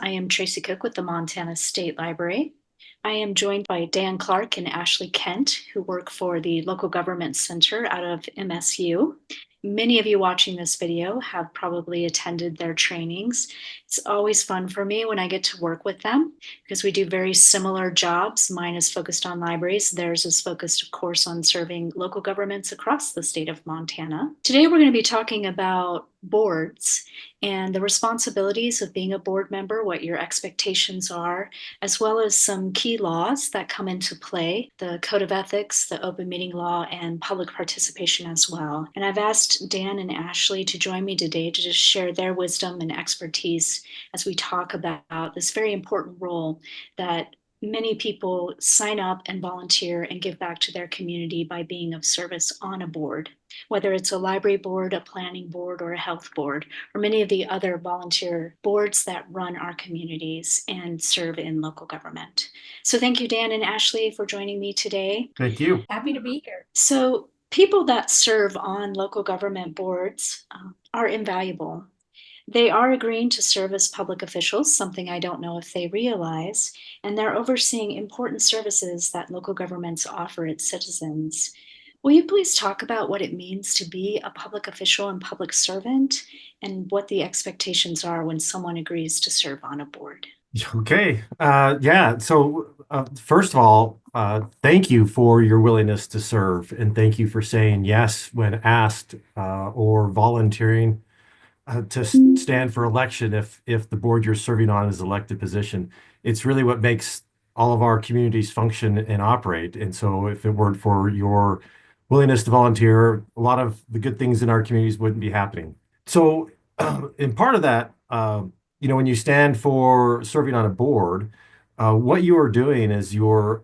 I am Tracy Cook with the Montana State Library. I am joined by Dan Clark and Ashley Kent, who work for the Local Government Center out of MSU. Many of you watching this video have probably attended their trainings. It's always fun for me when I get to work with them because we do very similar jobs. Mine is focused on libraries. Theirs is focused, of course, on serving local governments across the state of Montana. Today, we're going to be talking about boards and the responsibilities of being a board member, what your expectations are, as well as some key laws that come into play, the Code of Ethics, the Open Meeting Law, and public participation as well. And I've asked Dan and Ashley to join me today to just share their wisdom and expertise as we talk about this very important role that many people sign up and volunteer and give back to their community by being of service on a board, whether it's a library board, a planning board, or a health board, or many of the other volunteer boards that run our communities and serve in local government. So thank you, Dan and Ashley, for joining me today. Thank you. Happy to be here. So people that serve on local government boards are invaluable. They are agreeing to serve as public officials, something I don't know if they realize, and they're overseeing important services that local governments offer its citizens. Will you please talk about what it means to be a public official and public servant and what the expectations are when someone agrees to serve on a board? Okay. Yeah. So, first of all, thank you for your willingness to serve, and thank you for saying yes when asked, or volunteering to stand for election if the board you're serving on is elected position. It's really what makes all of our communities function and operate. And so, if it weren't for your willingness to volunteer, a lot of the good things in our communities wouldn't be happening. So, in part of that, when you stand for serving on a board, what you are doing is you're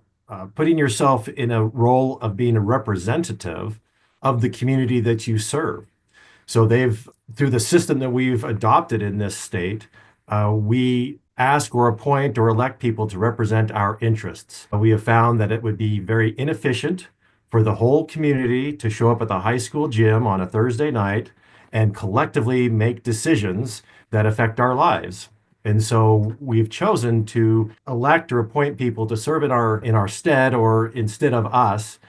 putting yourself in a role of being a representative of the community that you serve. So through the system that we've adopted in this state, we ask or appoint or elect people to represent our interests. We have found that it would be very inefficient for the whole community to show up at the high school gym on a Thursday night and collectively make decisions that affect our lives. And so we've chosen to elect or appoint people to serve in our stead or instead of us.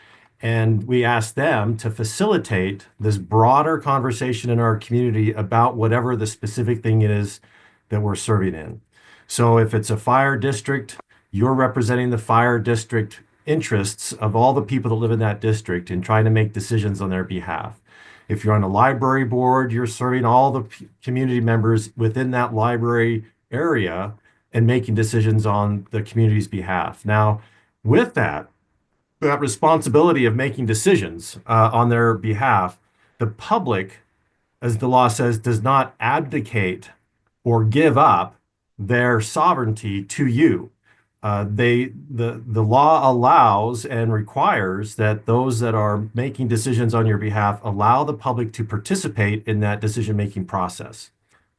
And we ask them to facilitate this broader conversation in our community about whatever the specific thing is that we're serving in. So if it's a fire district, you're representing the fire district interests of all the people that live in that district and trying to make decisions on their behalf. If you're on a library board, you're serving all the community members within that library area and making decisions on the community's behalf. Now, with that responsibility of making decisions on their behalf, the public, as the law says, does not abdicate or give up their sovereignty to you. The law allows and requires that those that are making decisions on your behalf allow the public to participate in that decision-making process.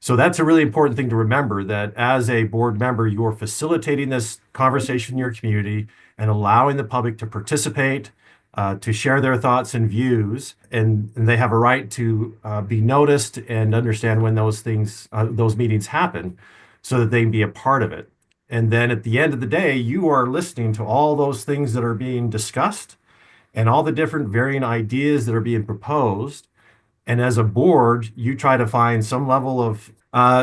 So that's a really important thing to remember, that as a board member, you're facilitating this conversation in your community and allowing the public to participate, to share their thoughts and views, and they have a right to be noticed and understand when those meetings happen so that they can be a part of it. And then at the end of the day, you are listening to all those things that are being discussed and all the different varying ideas that are being proposed. And as a board, you try to find some level of,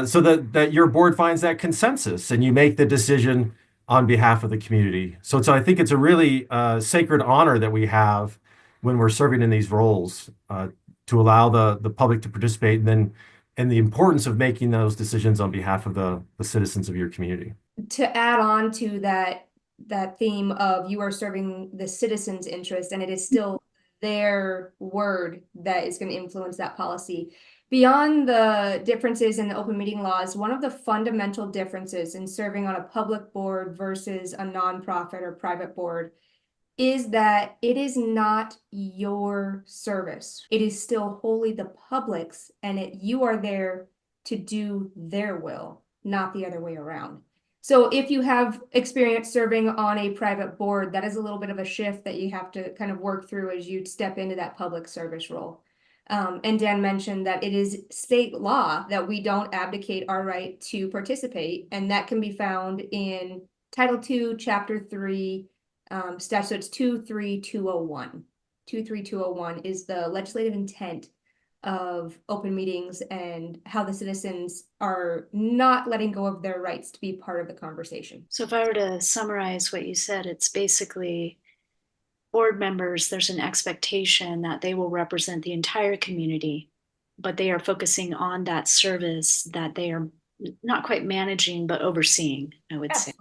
so that your board finds that consensus and you make the decision on behalf of the community. So I think it's a really sacred honor that we have when we're serving in these roles, to allow the public to participate, and the importance of making those decisions on behalf of the citizens of your community. To add on to that theme of you are serving the citizens' interest, and it is still their word that is going to influence that policy. Beyond the differences in the open meeting laws, one of the fundamental differences in serving on a public board versus a nonprofit or private board is that it is not your service. It is still wholly the public's, and you are there to do their will, not the other way around. So if you have experience serving on a private board, that is a little bit of a shift that you have to kind of work through as you step into that public service role. And Dan mentioned that it is state law that we don't abdicate our right to participate, and that can be found in Title II, Chapter 3, statutes 23201. 23201 is the legislative intent of open meetings and how the citizens are not letting go of their rights to be part of the conversation. So if I were to summarize what you said, it's basically board members, there's an expectation that they will represent the entire community, but they are focusing on that service that they are not quite managing, but overseeing, I would say.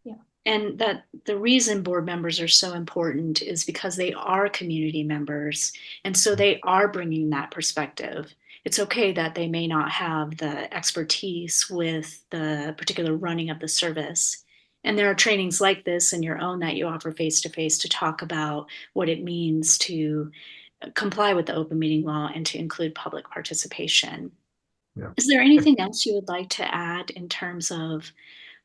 Yeah. And that the reason board members are so important is because they are community members. And so they are bringing that perspective. It's okay that they may not have the expertise with the particular running of the service. And there are trainings like this in your own that you offer face to face to talk about what it means to comply with the open meeting law and to include public participation. Yeah. Is there anything else you would like to add in terms of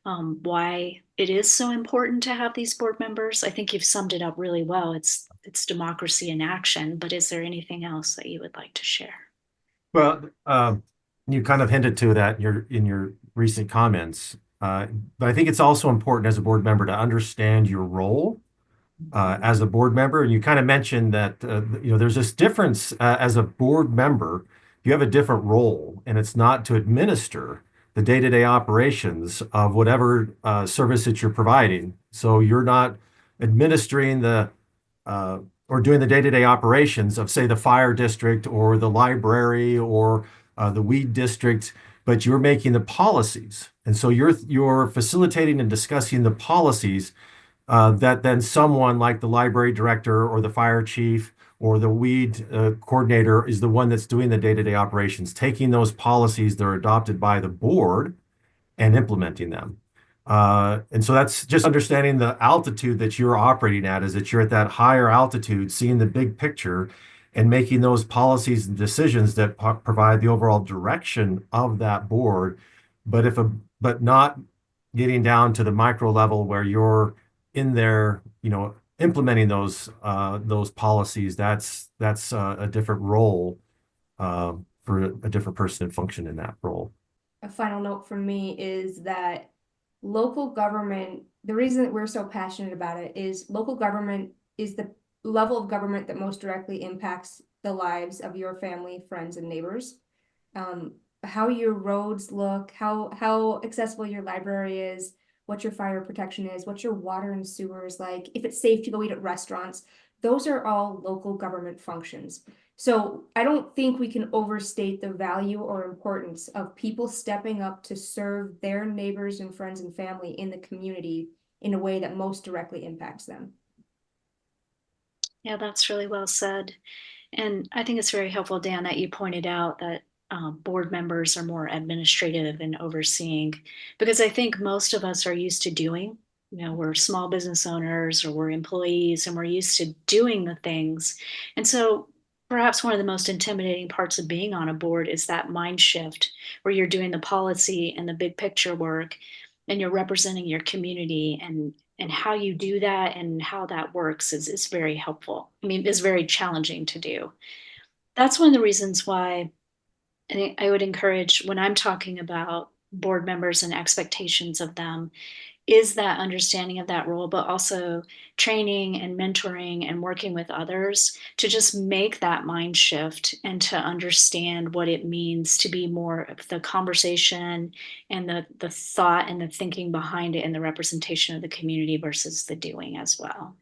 why it is so important to have these board members? I think you've summed it up really well. It's democracy in action, but is there anything else that you would like to share? Well, you kind of hinted to that in your recent comments. But I think it's also important as a board member to understand your role as a board member. And you kind of mentioned that there's this difference as a board member. You have a different role, and it's not to administer the day-to-day operations of whatever service that you're providing. So you're not administering or doing the day-to-day operations of, say, the fire district or the library or the weed district, but you're making the policies. And so you're facilitating and discussing the policies that then someone like the library director or the fire chief or the weed coordinator is the one that's doing the day-to-day operations, taking those policies that are adopted by the board and implementing them. And so that's just understanding the altitude that you're operating at, is that you're at that higher altitude, seeing the big picture and making those policies and decisions that provide the overall direction of that board. But not getting down to the micro level where you're in there, implementing those policies. That's a different role for a different person to function in that role. A final note from me is that local government, the reason that we're so passionate about it is local government is the level of government that most directly impacts the lives of your family, friends, and neighbors. How your roads look, how accessible your library is, what your fire protection is, what your water and sewer is like, if it's safe to go eat at restaurants, those are all local government functions. So I don't think we can overstate the value or importance of people stepping up to serve their neighbors and friends and family in the community in a way that most directly impacts them. Yeah, that's really well said. And I think it's very helpful, Dan, that you pointed out that board members are more administrative and overseeing, because I think most of us are used to doing, we're small business owners or we're employees and we're used to doing the things. And so perhaps one of the most intimidating parts of being on a board is that mind shift where you're doing the policy and the big picture work and you're representing your community, and how you do that and how that works is very helpful. I mean, it's very challenging to do. That's one of the reasons why I would encourage, when I'm talking about board members and expectations of them, is that understanding of that role, but also training and mentoring and working with others to just make that mind shift and to understand what it means to be more of the conversation and the thought and the thinking behind it and the representation of the community versus the doing as well.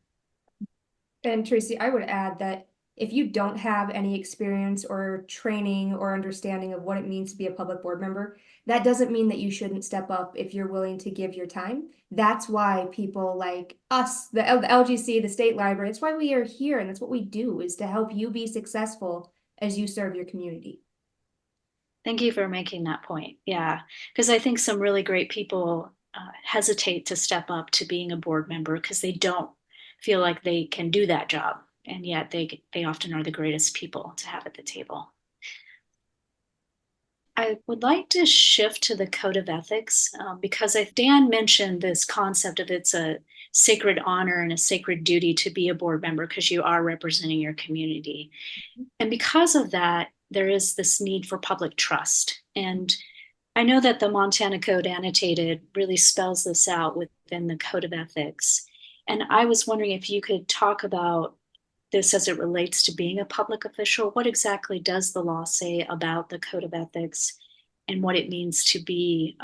And Tracy, I would add that if you don't have any experience or training or understanding of what it means to be a public board member, that doesn't mean that you shouldn't step up if you're willing to give your time. That's why people like us, the LGC, the state library, that's why we are here, and that's what we do, is to help you be successful as you serve your community. Thank you for making that point. Yeah, because I think some really great people hesitate to step up to being a board member because they don't feel like they can do that job. And yet they often are the greatest people to have at the table. I would like to shift to the code of ethics because Dan mentioned this concept of it's a sacred honor and a sacred duty to be a board member because you are representing your community. And because of that, there is this need for public trust. And I know that the Montana Code Annotated really spells this out within the Code of Ethics. And I was wondering if you could talk about this as it relates to being a public official. What exactly does the law say about the Code of Ethics and what it means to be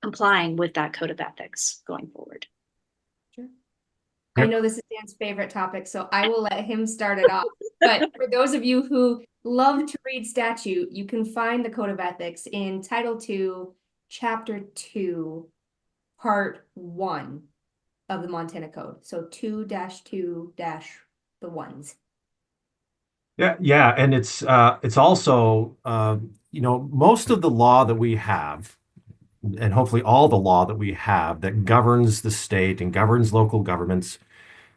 complying with that Code of Ethics going forward? Sure. I know this is Dan's favorite topic, so I will let him start it off. But for those of you who love to read statute, you can find the Code of Ethics in Title II, Chapter 2, Part 1 of the Montana Code. So 2-2- the ones. Yeah, and it's also most of the law that we have, and hopefully all the law that we have that governs the state and governs local governments,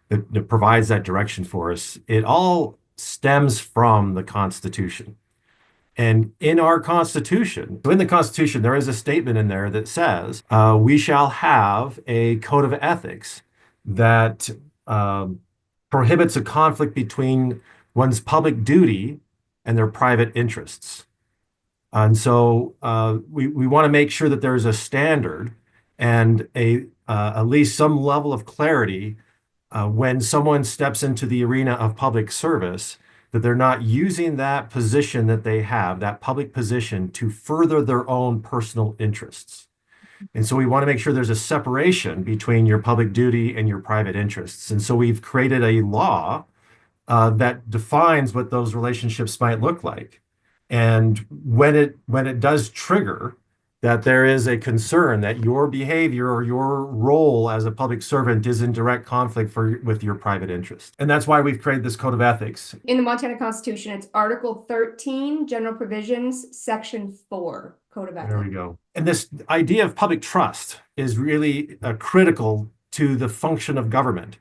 that provides that direction for us, it all stems from the Constitution. And in our Constitution, so in the Constitution, there is a statement in there that says we shall have a code of ethics that prohibits a conflict between one's public duty and their private interests. And so we want to make sure that there's a standard and at least some level of clarity when someone steps into the arena of public service, that they're not using that position that they have, that public position, to further their own personal interests. And so we want to make sure there's a separation between your public duty and your private interests. And so we've created a law that defines what those relationships might look like. And when it does trigger that there is a concern that your behavior or your role as a public servant is in direct conflict with your private interest. And that's why we've created this code of ethics. In the Montana Constitution, it's Article 13, General Provisions, Section 4, Code of Ethics. There we go. And this idea of public trust is really critical to the function of government.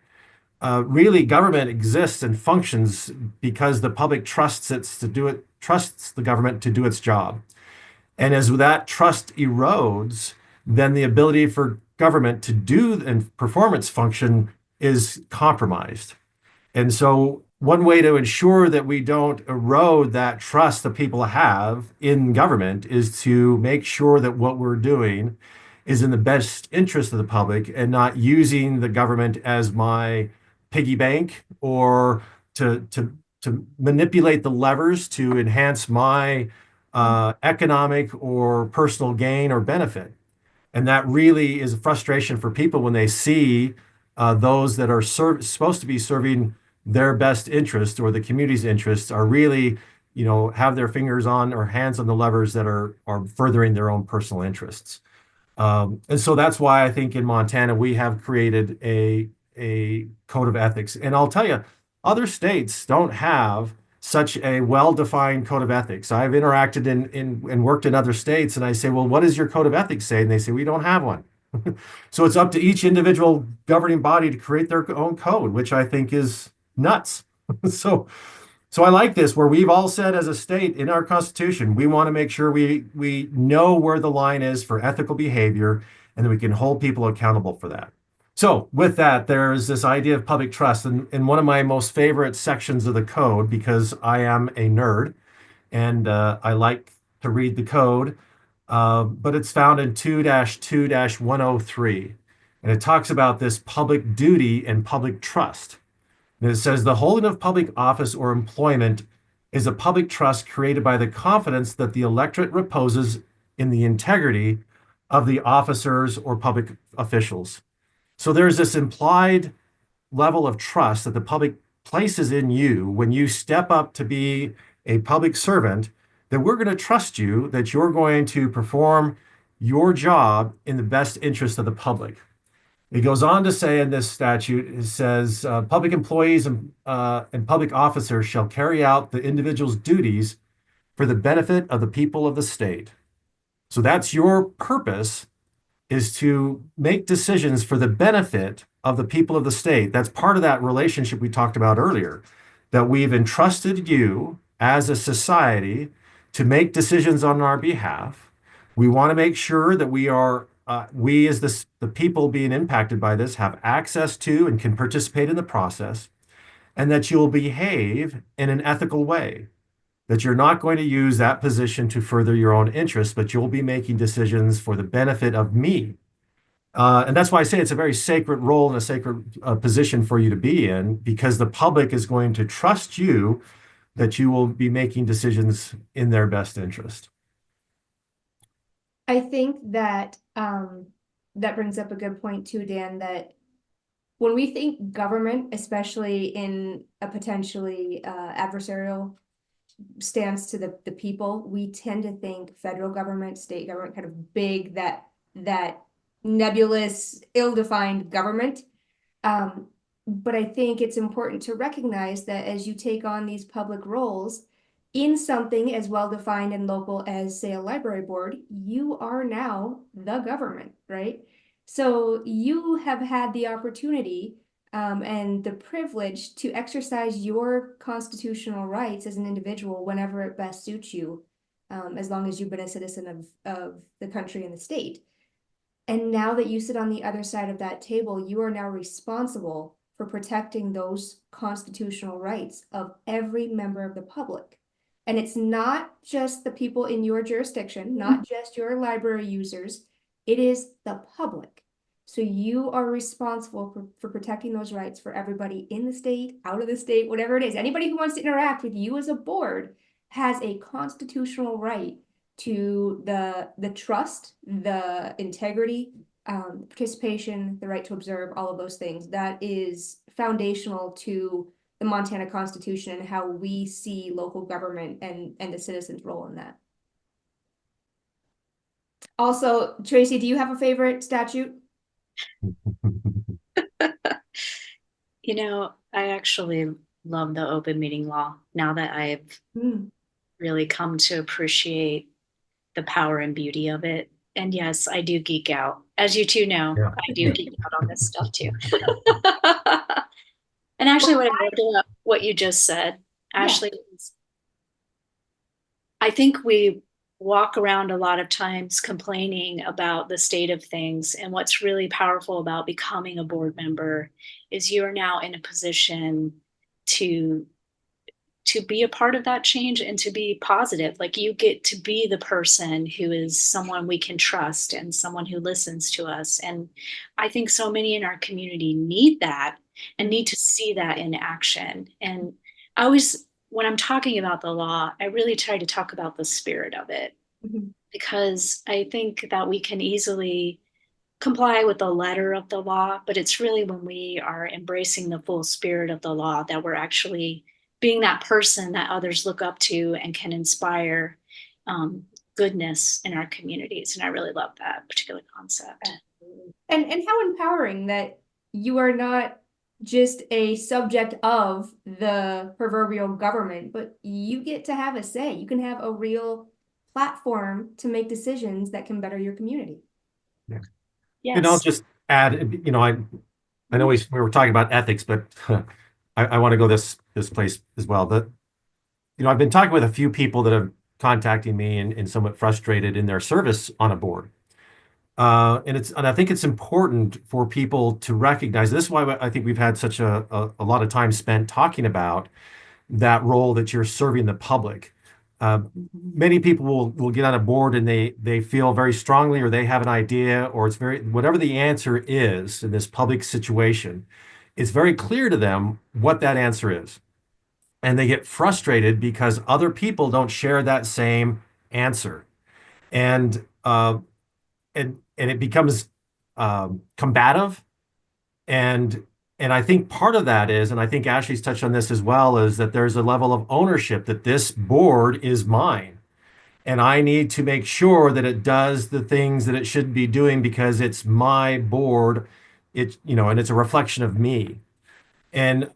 Really, government exists and functions because the public trusts the government to do its job. And as that trust erodes, then the ability for government to do and perform its function is compromised. And so one way to ensure that we don't erode that trust that people have in government is to make sure that what we're doing is in the best interest of the public and not using the government as my piggy bank or to manipulate the levers to enhance my economic or personal gain or benefit. And that really is a frustration for people when they see those that are supposed to be serving their best interest or the community's interests are really, have their fingers on or hands on the levers that are furthering their own personal interests. And so that's why I think in Montana we have created a code of ethics. And I'll tell you, other states don't have such a well-defined code of ethics. I've interacted and worked in other states, and I say, well, what does your code of ethics say? And they say, we don't have one. So it's up to each individual governing body to create their own code, which I think is nuts. So I like this, where we've all said as a state in our Constitution, we want to make sure we know where the line is for ethical behavior, and that we can hold people accountable for that. So with that, there's this idea of public trust. And one of my most favorite sections of the code, because I am a nerd and I like to read the code, but it's found in 2-2-103. And it talks about this public duty and public trust. And it says the holding of public office or employment is a public trust created by the confidence that the electorate reposes in the integrity of the officers or public officials. So there's this implied level of trust that the public places in you when you step up to be a public servant, that we're going to trust you, that you're going to perform your job in the best interest of the public. It goes on to say in this statute, it says, public employees and public officers shall carry out the individual's duties for the benefit of the people of the state. So that's your purpose, is to make decisions for the benefit of the people of the state. That's part of that relationship we talked about earlier, that we've entrusted you as a society to make decisions on our behalf. We want to make sure that we are we as the people being impacted by this have access to and can participate in the process, and that you'll behave in an ethical way, that you're not going to use that position to further your own interests, but you'll be making decisions for the benefit of me. And that's why I say it's a very sacred role and a sacred position for you to be in, because the public is going to trust you that you will be making decisions in their best interest. I think that that brings up a good point too, Dan, that when we think government, especially in a potentially adversarial stance to the people, we tend to think federal government, state government, kind of big, that nebulous, ill-defined government. But I think it's important to recognize that as you take on these public roles in something as well defined and local as, say, a library board, you are now the government, right? So you have had the opportunity and the privilege to exercise your constitutional rights as an individual whenever it best suits you, as long as you've been a citizen of the country and the state. And now that you sit on the other side of that table, you are now responsible for protecting those constitutional rights of every member of the public. And it's not just the people in your jurisdiction, not just your library users, it is the public. So you are responsible for protecting those rights for everybody in the state, out of the state, whatever it is. Anybody who wants to interact with you as a board has a constitutional right to the trust, the integrity, participation, the right to observe, all of those things. That is foundational to the Montana Constitution and how we see local government and the citizens' role in that. Also, Tracy, do you have a favorite statute? You know, I actually love the open meeting law now that I've really come to appreciate the power and beauty of it. And yes, I do geek out. As you two know, Yeah. I do geek out on this stuff too. And actually, when I looked up what you just said, Ashley, I think we walk around a lot of times complaining about the state of things. And what's really powerful about becoming a board member is you are now in a position to be a part of that change and to be positive. Like you get to be the person who is someone we can trust and someone who listens to us. And I think so many in our community need that and need to see that in action. And I always, when I'm talking about the law, I really try to talk about the spirit of it, because I think that we can easily comply with the letter of the law, but it's really when we are embracing the full spirit of the law that we're actually being that person that others look up to and can inspire goodness in our communities. And I really love that particular concept. And how empowering that you are not just a subject of the proverbial government, but you get to have a say. You can have a real platform to make decisions that can better your community. Yeah. Yes. And I'll just add, you know, I know we were talking about ethics, but I want to go this place as well. That, you know, I've been talking with a few people that have contacting me and somewhat frustrated in their service on a board. And I think it's important for people to recognize this is why I think we've had such a lot of time spent talking about that role that you're serving the public. Many people will get on a board and they feel very strongly, or they have an idea, or it's very, whatever the answer is in this public situation, it's very clear to them what that answer is. And they get frustrated because other people don't share that same answer. And it becomes combative. And I think part of that is, and I think Ashley's touched on this as well, is that there's a level of ownership that this board is mine. And I need to make sure that it does the things that it should be doing because it's my board. It's, you know, and it's a reflection of me. And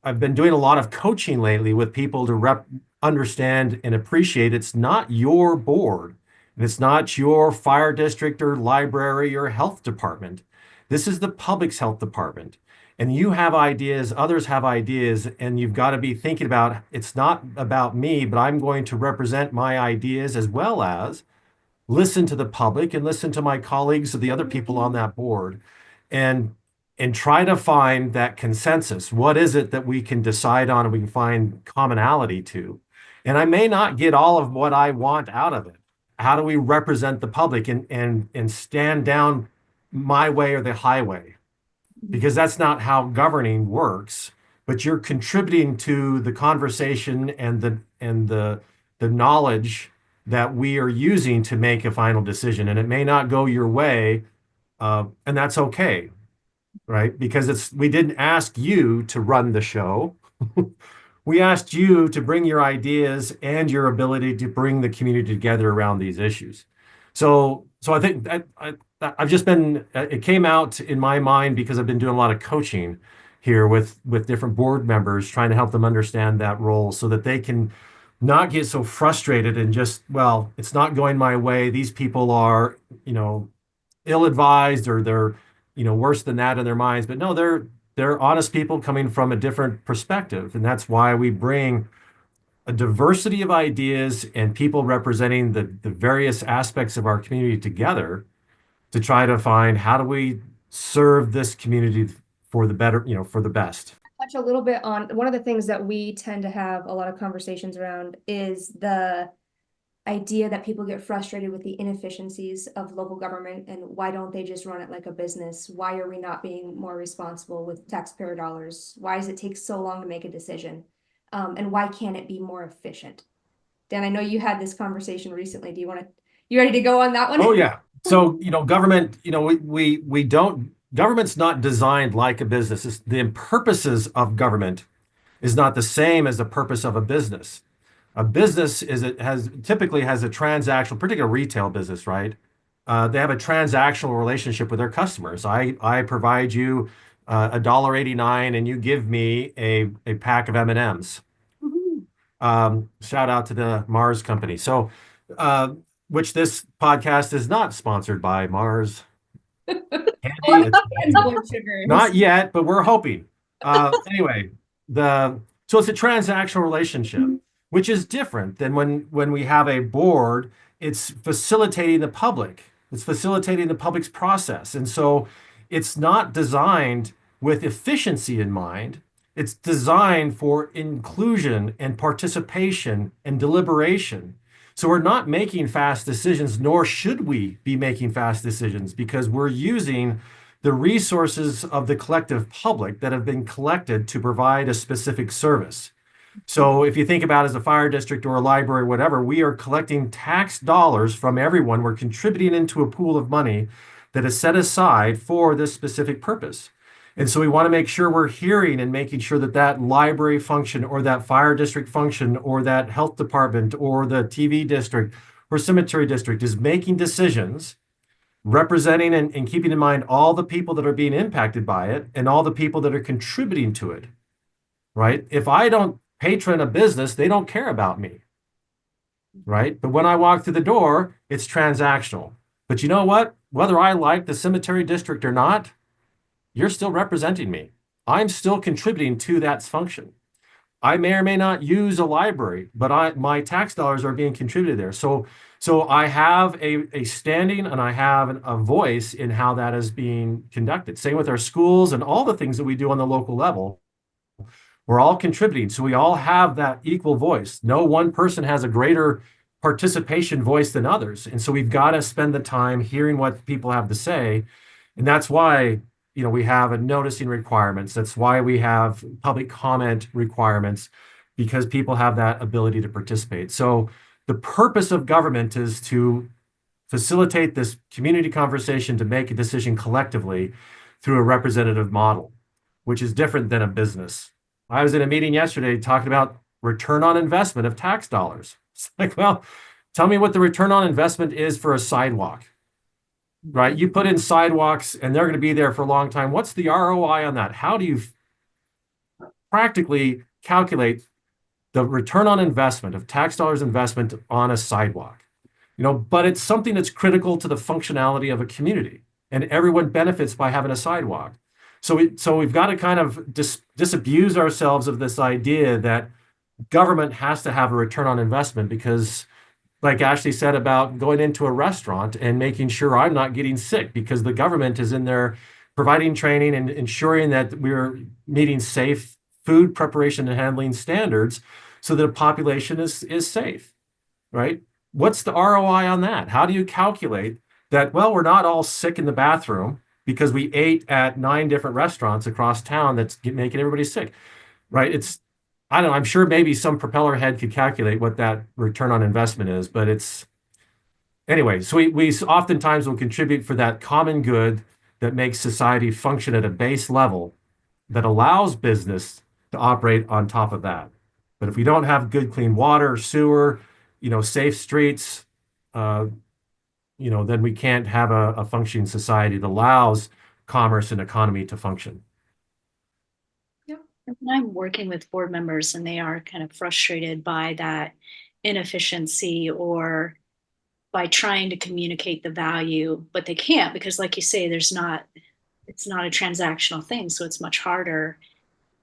I've been doing a lot of coaching lately with people to understand and appreciate it's not your board. And it's not your fire district or library or health department. This is the public's health department. And you have ideas, others have ideas, and you've got to be thinking about it's not about me, but I'm going to represent my ideas as well as listen to the public and listen to my colleagues or the other people on that board and try to find that consensus. What is it that we can decide on and we can find commonality to? And I may not get all of what I want out of it. How do we represent the public and stand down my way or the highway? Because that's not how governing works, but you're contributing to the conversation and the knowledge that we are using to make a final decision. And it may not go your way, and that's okay, right? Because we didn't ask you to run the show. We asked you to bring your ideas and your ability to bring the community together around these issues. So I think I've just been, it came out in my mind because I've been doing a lot of coaching here with different board members, trying to help them understand that role so that they can not get so frustrated and just, well, it's not going my way. These people are, ill-advised, or they're, worse than that in their minds. But no, they're honest people coming from a different perspective. And that's why we bring a diversity of ideas and people representing the various aspects of our community together to try to find how do we serve this community for the better, for the best. Touch a little bit on one of the things that we tend to have a lot of conversations around is the idea that people get frustrated with the inefficiencies of local government and why don't they just run it like a business? Why are we not being more responsible with taxpayer dollars? Why does it take so long to make a decision? And why can't it be more efficient? Dan, I know you had this conversation recently. You ready to go on that one? Oh yeah. So, government, we don't, government's not designed like a business. The purposes of government is not the same as the purpose of a business. A business typically has a transactional, particularly retail business, right? They have a transactional relationship with their customers. I provide you $1.89 and you give me a pack of M&Ms. Shout out to the Mars company. So, which this podcast is not sponsored by Mars Candy. Not yet, but we're hoping. Anyway, so it's a transactional relationship, which is different than when we have a board. It's facilitating the public. It's facilitating the public's process. And so it's not designed with efficiency in mind. It's designed for inclusion and participation and deliberation. So we're not making fast decisions, nor should we be making fast decisions, because we're using the resources of the collective public that have been collected to provide a specific service. So if you think about it as a fire district or a library, whatever, we are collecting tax dollars from everyone. We're contributing into a pool of money that is set aside for this specific purpose. And so we want to make sure we're hearing and making sure that that library function or that fire district function or that health department or the TV district or cemetery district is making decisions, representing and keeping in mind all the people that are being impacted by it and all the people that are contributing to it, right? If I don't patron a business, they don't care about me, right? But when I walk through the door, it's transactional. But you know what? Whether I like the cemetery district or not, you're still representing me. I'm still contributing to that function. I may or may not use a library, but my tax dollars are being contributed there. So I have a standing and I have a voice in how that is being conducted. Same with our schools and all the things that we do on the local level. We're all contributing. So we all have that equal voice. No one person has a greater participation voice than others. And so we've got to spend the time hearing what people have to say. And that's why we have a noticing requirements. That's why we have public comment requirements, because people have that ability to participate. So the purpose of government is to facilitate this community conversation to make a decision collectively through a representative model, which is different than a business. I was in a meeting yesterday talking about return on investment of tax dollars. It's like, well, tell me what the return on investment is for a sidewalk. Right? You put in sidewalks and they're going to be there for a long time. What's the ROI on that? How do you practically calculate the return on investment of tax dollars investment on a sidewalk? But it's something that's critical to the functionality of a community, and everyone benefits by having a sidewalk. So we've got to kind of disabuse ourselves of this idea that government has to have a return on investment, because like Ashley said about going into a restaurant and making sure I'm not getting sick because the government is in there providing training and ensuring that we're meeting safe food preparation and handling standards so that a population is safe, right? What's the ROI on that? How do you calculate that? Well, we're not all sick in the bathroom because we ate at 9 different restaurants across town that's making everybody sick, right? I don't know, I'm sure maybe some propeller head could calculate what that return on investment is, but anyway, so we oftentimes will contribute for that common good that makes society function at a base level that allows business to operate on top of that. But if we don't have good, clean water, sewer, safe streets, uh, then we can't have a functioning society that allows commerce and economy to function. Yep. When I'm working with board members and they are kind of frustrated by that inefficiency or by trying to communicate the value, but they can't because, like you say, it's not a transactional thing, so it's much harder.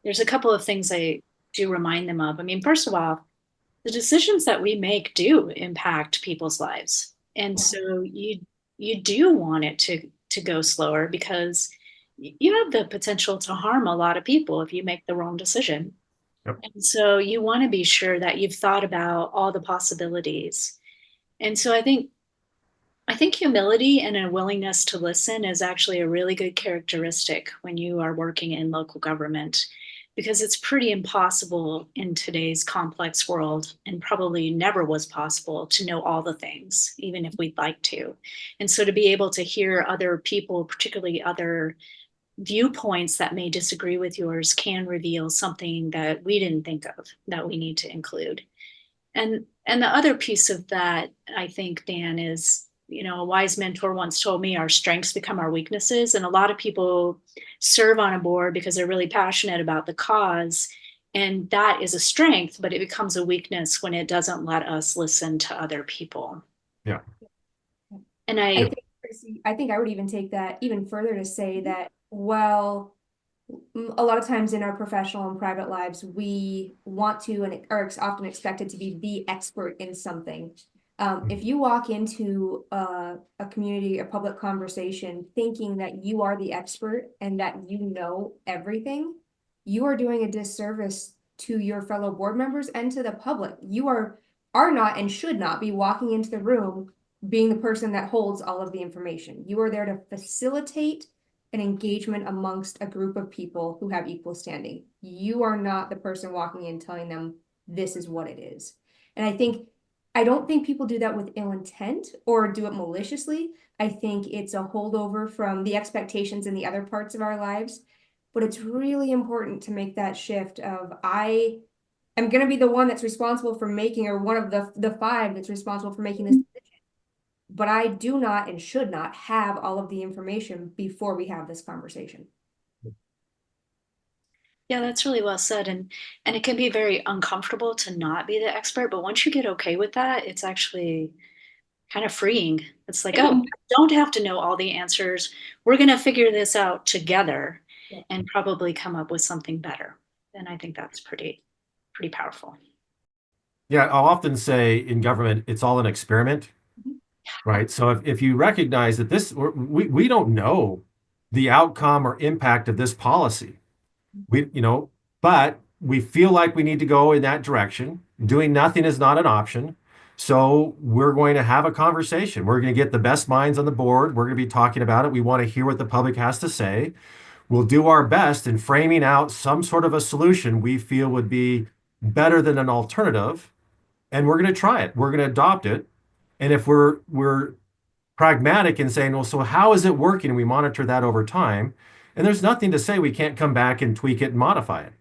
There's a couple of things I do remind them of. I mean, first of all, the decisions that we make do impact people's lives. And so you do want it to go slower because you have the potential to harm a lot of people if you make the wrong decision. Yep. And so you want to be sure that you've thought about all the possibilities. And so I think humility and a willingness to listen is actually a really good characteristic when you are working in local government because it's pretty impossible in today's complex world and probably never was possible to know all the things, even if we'd like to. And so to be able to hear other people, particularly other viewpoints that may disagree with yours, can reveal something that we didn't think of that we need to include. And the other piece of that, I think, Dan, is a wise mentor once told me our strengths become our weaknesses. And a lot of people serve on a board because they're really passionate about the cause. And that is a strength, but it becomes a weakness when it doesn't let us listen to other people. Yeah. And I think I would even take that even further to say that, well, a lot of times in our professional and private lives, we want to and are often expected to be the expert in something. If you walk into a community, a public conversation, thinking that you are the expert and that you know everything, you are doing a disservice to your fellow board members and to the public. You are not and should not be walking into the room being the person that holds all of the information. You are there to facilitate an engagement amongst a group of people who have equal standing. You are not the person walking in telling them this is what it is. And I don't think people do that with ill intent or do it maliciously. I think it's a holdover from the expectations in the other parts of our lives. But it's really important to make that shift of I am going to be the one that's responsible for making, or one of the 5 that's responsible for making this decision. But I do not and should not have all of the information before we have this conversation. Yeah, that's really well said. And it can be very uncomfortable to not be the expert, but once you get okay with that, it's actually kind of freeing. It's like, oh, I don't have to know all the answers. We're going to figure this out together and probably come up with something better. And I think that's pretty powerful. Yeah, I'll often say in government, it's all an experiment, right? So if you recognize that we don't know the outcome or impact of this policy, but we feel like we need to go in that direction. Doing nothing is not an option. So we're going to have a conversation. We're going to get the best minds on the board. We're going to be talking about it. We want to hear what the public has to say. We'll do our best in framing out some sort of a solution we feel would be better than an alternative. And we're going to try it. We're going to adopt it. And if we're pragmatic in saying, well, so how is it working? We monitor that over time. And there's nothing to say we can't come back and tweak it and modify it.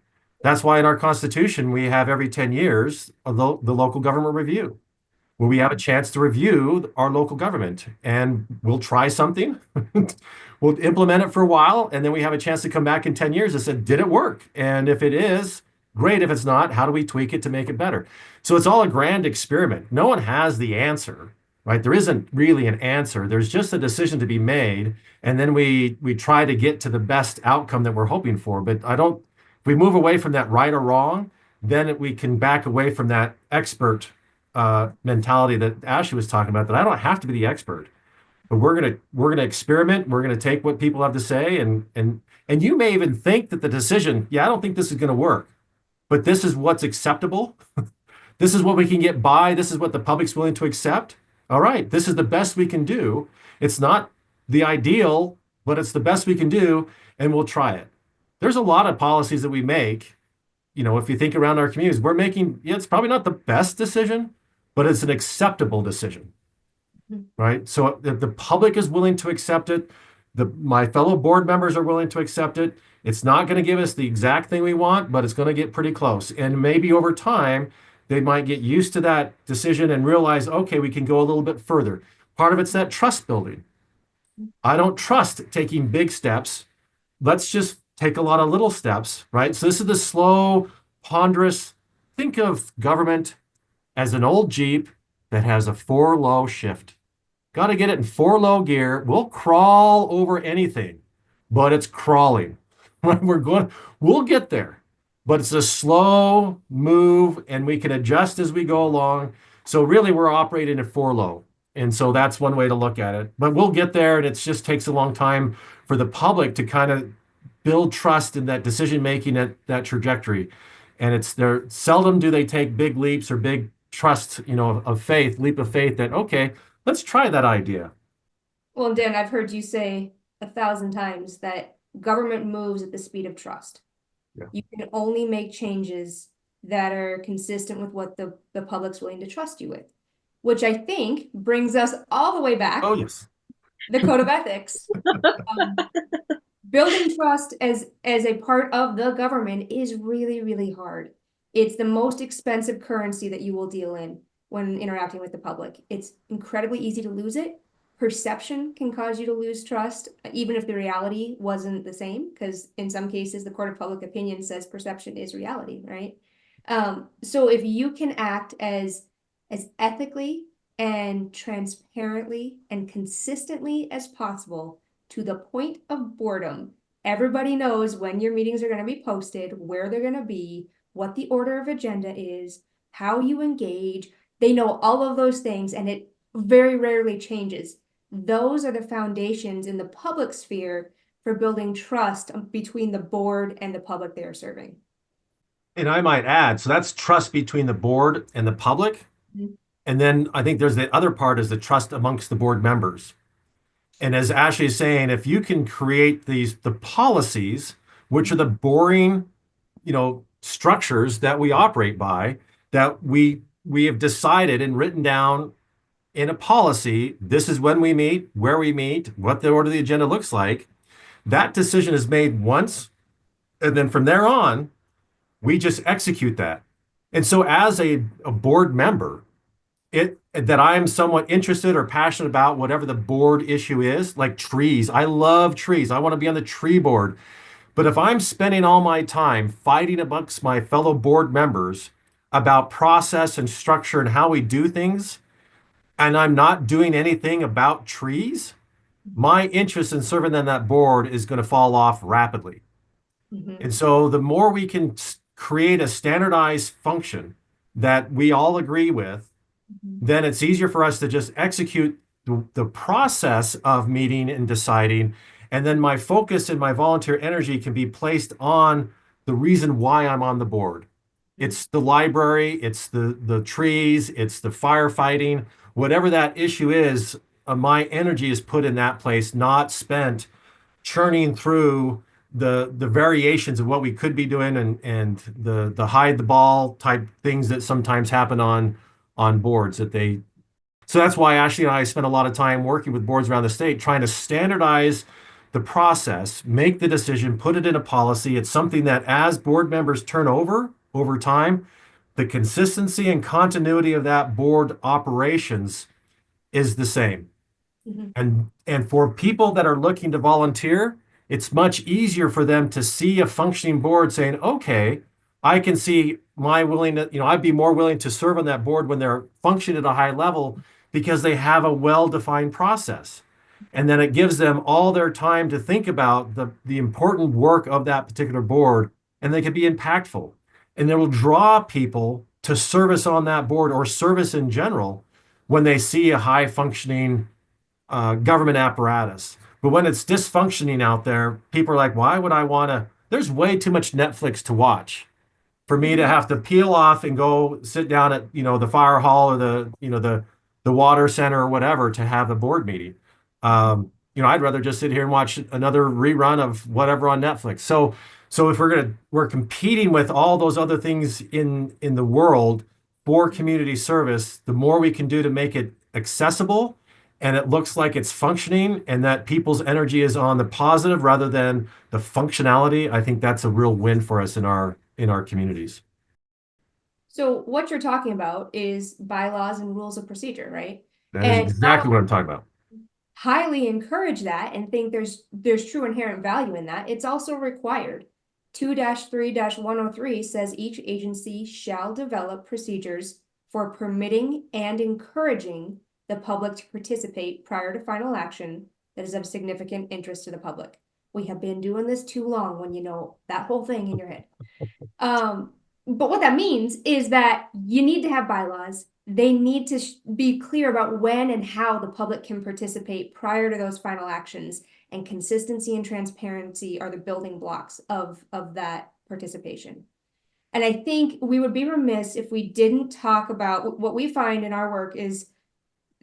That's why in our Constitution, we have every 10 years the local government review, where we have a chance to review our local government. And we'll try something, we'll implement it for a while, and then we have a chance to come back in 10 years and say, did it work? And if it is, great. If it's not, how do we tweak it to make it better? So it's all a grand experiment. No one has the answer. Right? There isn't really an answer. There's just a decision to be made, and then we try to get to the best outcome that we're hoping for. But if we move away from that right or wrong, then we can back away from that expert mentality that Ashley was talking about, that I don't have to be the expert, but we're gonna experiment. We're gonna take what people have to say, and you may even think that the decision, yeah, I don't think this is gonna work, but this is what's acceptable. This is what we can get by. This is what the public's willing to accept. All right, this is the best we can do. It's not the ideal, but it's the best we can do, and we'll try it. There's a lot of policies that we make. If you think around our communities, we're making, yeah, it's probably not the best decision, but it's an acceptable decision, right? So if the public is willing to accept it, my fellow board members are willing to accept it. It's not going to give us the exact thing we want, but it's going to get pretty close. And maybe over time, they might get used to that decision and realize, okay, we can go a little bit further. Part of it's that trust building. I don't trust taking big steps. Let's just take a lot of little steps, right? So this is the slow, ponderous. Think of government as an old Jeep that has a four-low shift. Got to get it in four-low gear. We'll crawl over anything, but it's crawling. We'll get there, but it's a slow move, and we can adjust as we go along. So really, we're operating at four-low. And so that's one way to look at it. But we'll get there, and it just takes a long time for the public to kind of build trust in that decision making, at that trajectory. And it's there seldom do they take big leaps or big trust, of faith, leap of faith that, okay, let's try that idea. Well, Dan, I've heard you say 1,000 times that government moves at the speed of trust. Yeah. You can only make changes that are consistent with what the public's willing to trust you with, which I think brings us all the way back. Oh, yes. The code of ethics. Building trust as a part of the government is really, really hard. It's the most expensive currency that you will deal in when interacting with the public. It's incredibly easy to lose it. Perception can cause you to lose trust, even if the reality wasn't the same, because in some cases, the court of public opinion says perception is reality, right? So if you can act as ethically and transparently and consistently as possible to the point of boredom, everybody knows when your meetings are going to be posted, where they're going to be, what the order of agenda is, how you engage. They know all of those things, and it very rarely changes. Those are the foundations in the public sphere for building trust between the board and the public they are serving. And I might add, so that's trust between the board and the public. Mhm. And then I think there's the other part, is the trust amongst the board members. And as Ashley is saying, if you can create the policies, which are the boring, structures that we operate by, that we have decided and written down in a policy, this is when we meet, where we meet, what the order of the agenda looks like. That decision is made once, and then from there on, we just execute that. And so as a board member, that I'm somewhat interested or passionate about whatever the board issue is, like trees. I love trees. I want to be on the tree board. But if I'm spending all my time fighting amongst my fellow board members about process and structure and how we do things, and I'm not doing anything about trees, my interest in serving on that board is going to fall off rapidly. Mhm. And so the more we can create a standardized function that we all agree with, then it's easier for us to just execute the process of meeting and deciding. And then my focus and my volunteer energy can be placed on the reason why I'm on the board. It's the library, it's the trees, it's the firefighting, whatever that issue is, my energy is put in that place, not spent churning through the variations of what we could be doing, and the hide the ball type things that sometimes happen on boards that they. So that's why Ashley and I spend a lot of time working with boards around the state, trying to standardize the process, make the decision, put it in a policy. It's something that as board members turn over time, the consistency and continuity of that board operations is the same. Mhm. And for people that are looking to volunteer, it's much easier for them to see a functioning board saying, okay, I can see my willingness, I'd be more willing to serve on that board when they're functioning at a high level, because they have a well-defined process. And then it gives them all their time to think about the important work of that particular board, and they can be impactful. And it will draw people to service on that board or service in general when they see a high functioning government apparatus. But when it's dysfunctioning out there, people are like, why would I want to? There's way too much Netflix to watch for me to have to peel off and go sit down at, the fire hall or the water center or whatever to have a board meeting. I'd rather just sit here and watch another rerun of whatever on Netflix. So if we're competing with all those other things in the world for community service, the more we can do to make it accessible and it looks like it's functioning and that people's energy is on the positive rather than the functionality, I think that's a real win for us in our communities. So what you're talking about is bylaws and rules of procedure, right? That is And exactly what I'm talking about. highly encourage that and think there's true inherent value in that. It's also required. 2-3-103 says each agency shall develop procedures for permitting and encouraging the public to participate prior to final action that is of significant interest to the public. We have been doing this too long when you know that whole thing in your head. But what that means is that you need to have bylaws. They need to be clear about when and how the public can participate prior to those final actions, and consistency and transparency are the building blocks of that participation. And I think we would be remiss if we didn't talk about what we find in our work is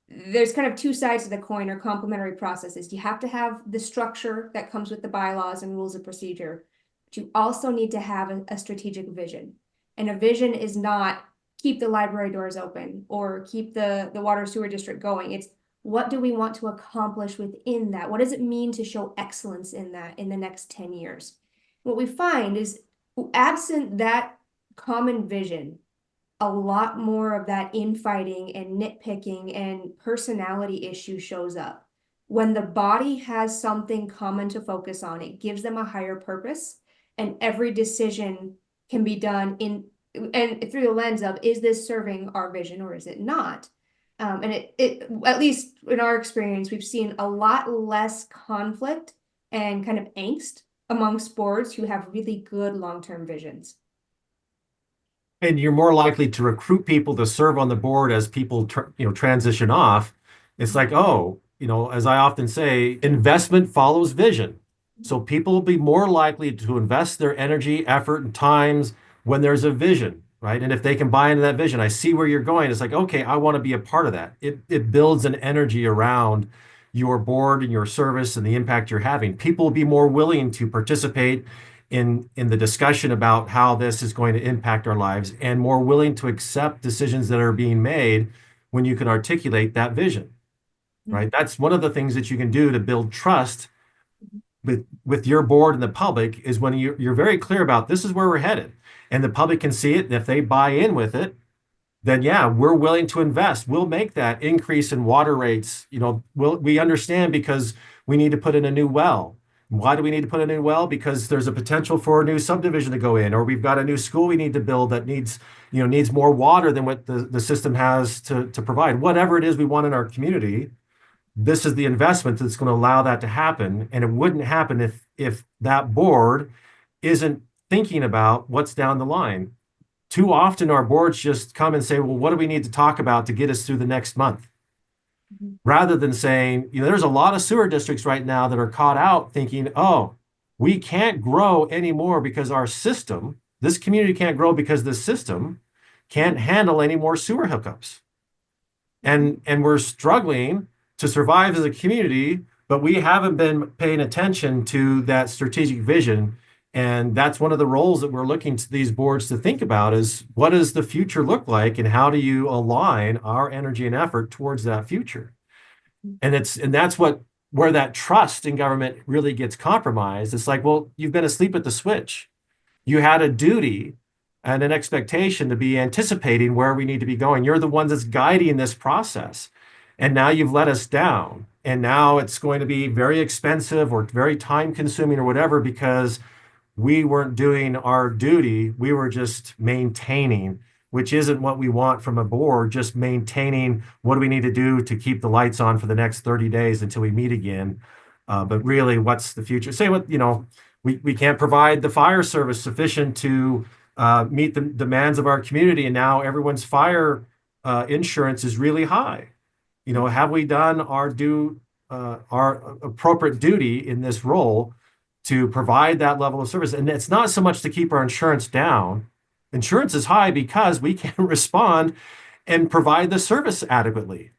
there's kind of two sides of the coin or complementary processes. You have to have the structure that comes with the bylaws and rules of procedure, but you also need to have a strategic vision. And a vision is not keep the library doors open or keep the water sewer district going. It's what do we want to accomplish within that? What does it mean to show excellence in that in the next 10 years? What we find is absent that common vision, a lot more of that infighting and nitpicking and personality issue shows up. When the body has something common to focus on, it gives them a higher purpose, and every decision can be done and through the lens of, is this serving our vision or is it not? And it at least in our experience, we've seen a lot less conflict and kind of angst amongst boards who have really good long-term visions. And you're more likely to recruit people to serve on the board as people transition off. It's like, oh, as I often say, investment follows vision. So people will be more likely to invest their energy, effort, and times when there's a vision, right? And if they can buy into that vision, I see where you're going. It's like, okay, I want to be a part of that. It builds an energy around your board and your service and the impact you're having. People will be more willing to participate in the discussion about how this is going to impact our lives and more willing to accept decisions that are being made when you can articulate that vision, right? That's one of the things that you can do to build trust with your board and the public is when you're very clear about this is where we're headed and the public can see it. And if they buy in with it, then yeah, we're willing to invest. We'll make that increase in water rates. We understand because we need to put in a new well. Why do we need to put a new well? Because there's a potential for a new subdivision to go in, or we've got a new school we need to build that needs more water than what the system has to provide. Whatever it is we want in our community, this is the investment that's going to allow that to happen. And it wouldn't happen if that board isn't thinking about what's down the line. Too often our boards just come and say, well, what do we need to talk about to get us through the next month? Rather than saying, there's a lot of sewer districts right now that are caught out thinking, oh, we can't grow anymore because our system, this community can't grow because the system can't handle any more sewer hookups. And we're struggling to survive as a community, but we haven't been paying attention to that strategic vision. And that's one of the roles that we're looking to these boards to think about is what does the future look like and how do you align our energy and effort towards that future? And that's where that trust in government really gets compromised. It's like, well, you've been asleep at the switch. You had a duty and an expectation to be anticipating where we need to be going. You're the one that's guiding this process. And now you've let us down. And now it's going to be very expensive or very time consuming or whatever because we weren't doing our duty. We were just maintaining, which isn't what we want from a board, just maintaining what do we need to do to keep the lights on for the next 30 days until we meet again. But really, what's the future? Say what, we can't provide the fire service sufficient to meet the demands of our community. And now everyone's fire insurance is really high. You know, have we done our appropriate duty in this role to provide that level of service? And it's not so much to keep our insurance down. Insurance is high because we can't respond and provide the service adequately,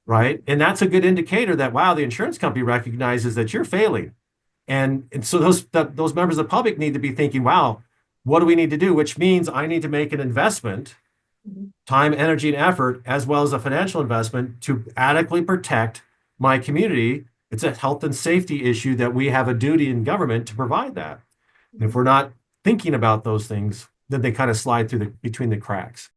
right? And that's a good indicator that, wow, the insurance company recognizes that you're failing. And so those members of the public need to be thinking, wow, what do we need to do? Which means I need to make an investment, time, energy, and effort, as well as a financial investment to adequately protect my community. It's a health and safety issue that we have a duty in government to provide that. And if we're not thinking about those things, then they kind of slide through between the cracks.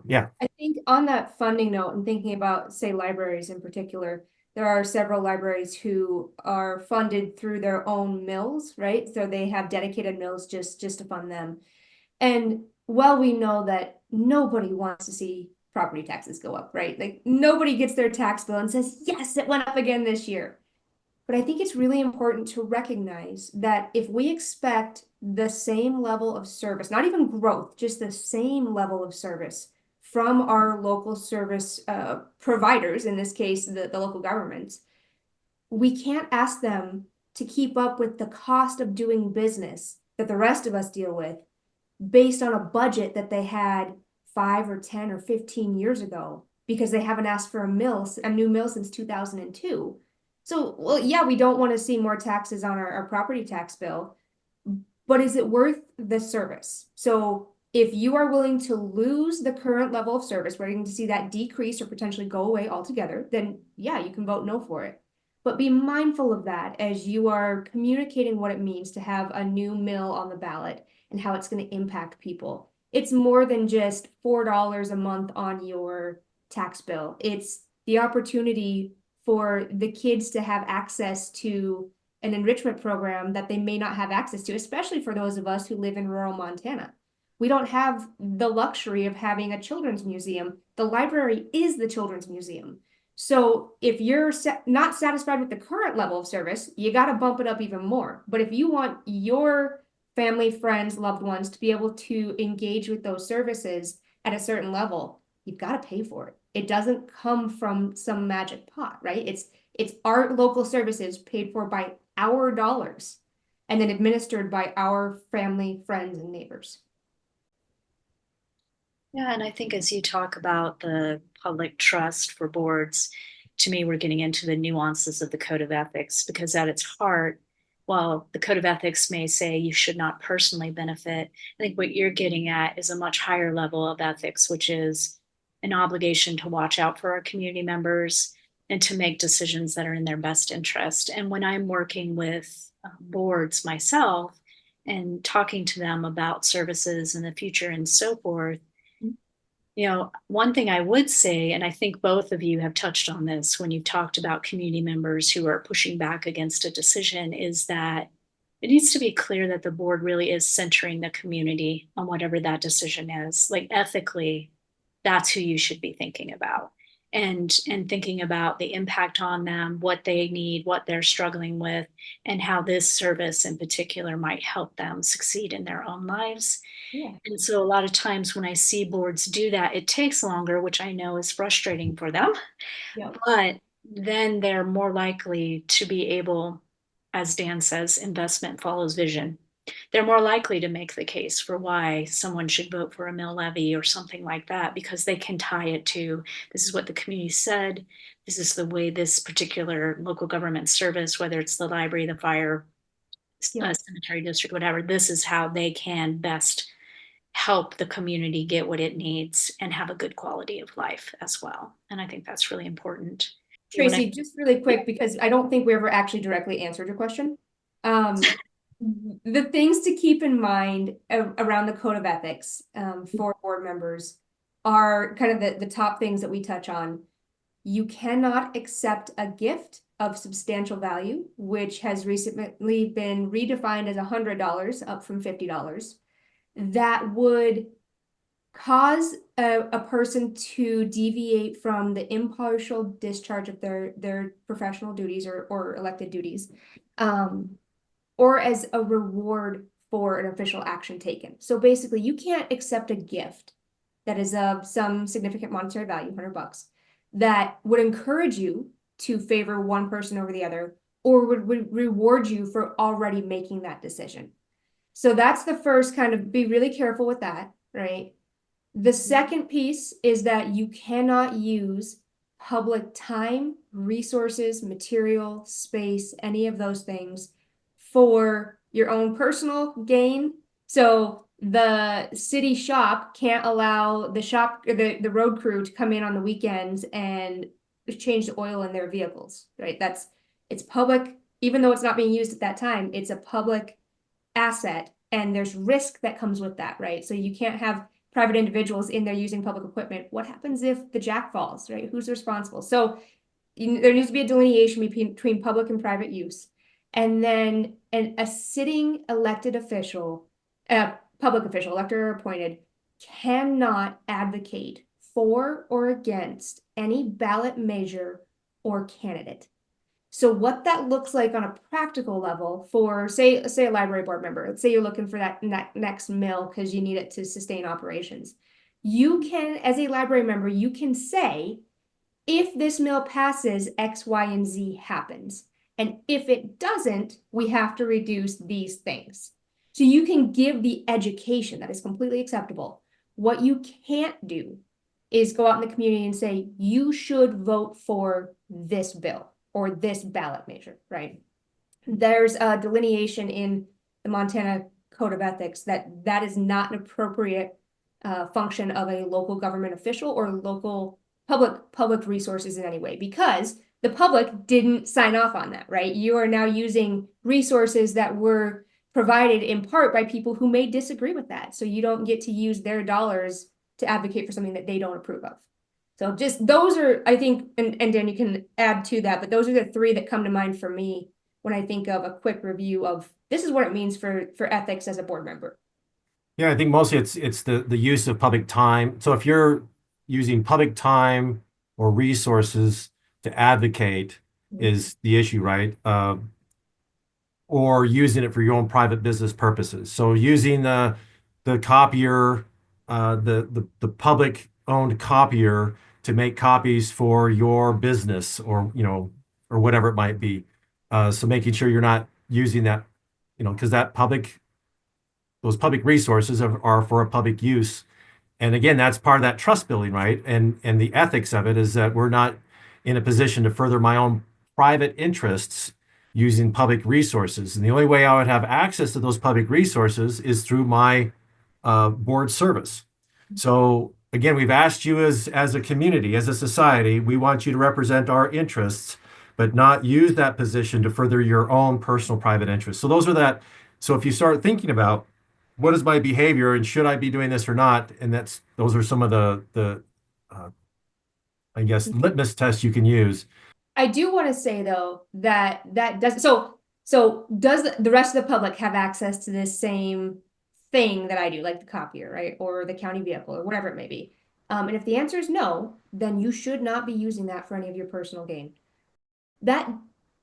Yeah. I think on that funding note and thinking about, say, libraries in particular, there are several libraries who are funded through their own mills, right? So they have dedicated mills just to fund them. And while we know that nobody wants to see property taxes go up, right? Like nobody gets their tax bill and says, yes, it went up again this year. But I think it's really important to recognize that if we expect the same level of service, not even growth, just the same level of service from our local service providers, in this case, the local governments, we can't ask them to keep up with the cost of doing business that the rest of us deal with based on a budget that they had 5 or 10 or 15 years ago because they haven't asked for a new mill since 2002. So, well, yeah, we don't want to see more taxes on our property tax bill, but is it worth the service? So if you are willing to lose the current level of service, we're going to see that decrease or potentially go away altogether, then yeah, you can vote no for it. But be mindful of that as you are communicating what it means to have a new mill on the ballot and how it's going to impact people. It's more than just $4 a month on your tax bill. It's the opportunity for the kids to have access to an enrichment program that they may not have access to, especially for those of us who live in rural Montana. We don't have the luxury of having a children's museum. The library is the children's museum. So if you're not satisfied with the current level of service, you got to bump it up even more. But if you want your family, friends, loved ones to be able to engage with those services at a certain level, you've got to pay for it. It doesn't come from some magic pot, right? It's our local services paid for by our dollars and then administered by our family, friends, and neighbors. Yeah, and I think as you talk about the public trust for boards, to me, we're getting into the nuances of the code of ethics because at its heart, while the code of ethics may say you should not personally benefit, I think what you're getting at is a much higher level of ethics, which is an obligation to watch out for our community members and to make decisions that are in their best interest. And when I'm working with boards myself and talking to them about services in the future and so forth, you know, one thing I would say, and I think both of you have touched on this when you've talked about community members who are pushing back against a decision, is that it needs to be clear that the board really is centering the community on whatever that decision is. Like ethically, that's who you should be thinking about. And thinking about the impact on them, what they need, what they're struggling with, and how this service in particular might help them succeed in their own lives. Yeah. And so a lot of times when I see boards do that, it takes longer, which I know is frustrating for them. Yeah. But then they're more likely to be able, as Dan says, investment follows vision. They're more likely to make the case for why someone should vote for a mill levy or something like that, because they can tie it to, this is what the community said, this is the way this particular local government service, whether it's the library, the fire, cemetery district, whatever, this is how they can best help the community get what it needs and have a good quality of life as well. And I think that's really important. Tracy, just really quick, because I don't think we ever actually directly answered your question. The things to keep in mind around the code of ethics for board members are kind of the top things that we touch on. You cannot accept a gift of substantial value, which has recently been redefined as $100 up from $50. That would cause a person to deviate from the impartial discharge of their professional duties or elected duties, or as a reward for an official action taken. So basically, you can't accept a gift that is of some significant monetary value, $100, that would encourage you to favor one person over the other, or would reward you for already making that decision. So that's the first kind of, be really careful with that, right? The second piece is that you cannot use public time, resources, material, space, any of those things for your own personal gain. So the city shop can't allow the road crew to come in on the weekends and change the oil in their vehicles, right? It's public, even though it's not being used at that time, it's a public asset, and there's risk that comes with that, right? So you can't have private individuals in there using public equipment. What happens if the jack falls, right? Who's responsible? So there needs to be a delineation between public and private use. And then a sitting elected official, public official, elected or appointed, cannot advocate for or against any ballot measure or candidate. So what that looks like on a practical level for, say a library board member, let's say you're looking for that next mill because you need it to sustain operations. You can, as a library member, you can say, if this mill passes, X, Y, and Z happens. And if it doesn't, we have to reduce these things. So you can give the education that is completely acceptable. What you can't do is go out in the community and say, you should vote for this bill or this ballot measure, right? There's a delineation in the Montana Code of Ethics that is not an appropriate function of a local government official or local public resources in any way, because the public didn't sign off on that, right? You are now using resources that were provided in part by people who may disagree with that. So you don't get to use their dollars to advocate for something that they don't approve of. So just those are, I think, and Dan, you can add to that, but those are the three that come to mind for me when I think of a quick review of this is what it means for ethics as a board member. Yeah, I think mostly it's the use of public time. So if you're using public time or resources to advocate is the issue, right? Or using it for your own private business purposes. So using the copier, the public owned copier to make copies for your business or or whatever it might be. So making sure you're not using that, because those public resources are for a public use. And again, that's part of that trust building, right? And the ethics of it is that we're not in a position to further my own private interests using public resources. And the only way I would have access to those public resources is through my board service. So again, we've asked you as a community, as a society, we want you to represent our interests, but not use that position to further your own personal private interests. So those are that. So if you start thinking about what is my behavior and should I be doing this or not, and those are some of the I guess litmus tests you can use. I do want to say though that does does the rest of the public have access to this same thing that I do, like the copier, right, or the county vehicle or whatever it may be? And if the answer is no, then you should not be using that for any of your personal gain. That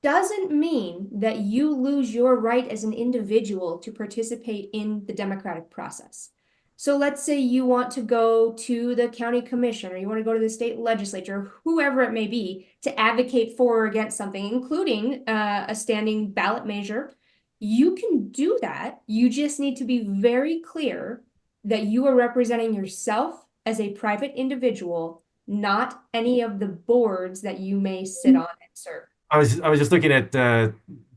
doesn't mean that you lose your right as an individual to participate in the democratic process. So let's say you want to go to the county commission or you want to go to the state legislature, whoever it may be, to advocate for or against something, including a standing ballot measure. You can do that. You just need to be very clear that you are representing yourself as a private individual, not any of the boards that you may sit on and serve. I was just looking at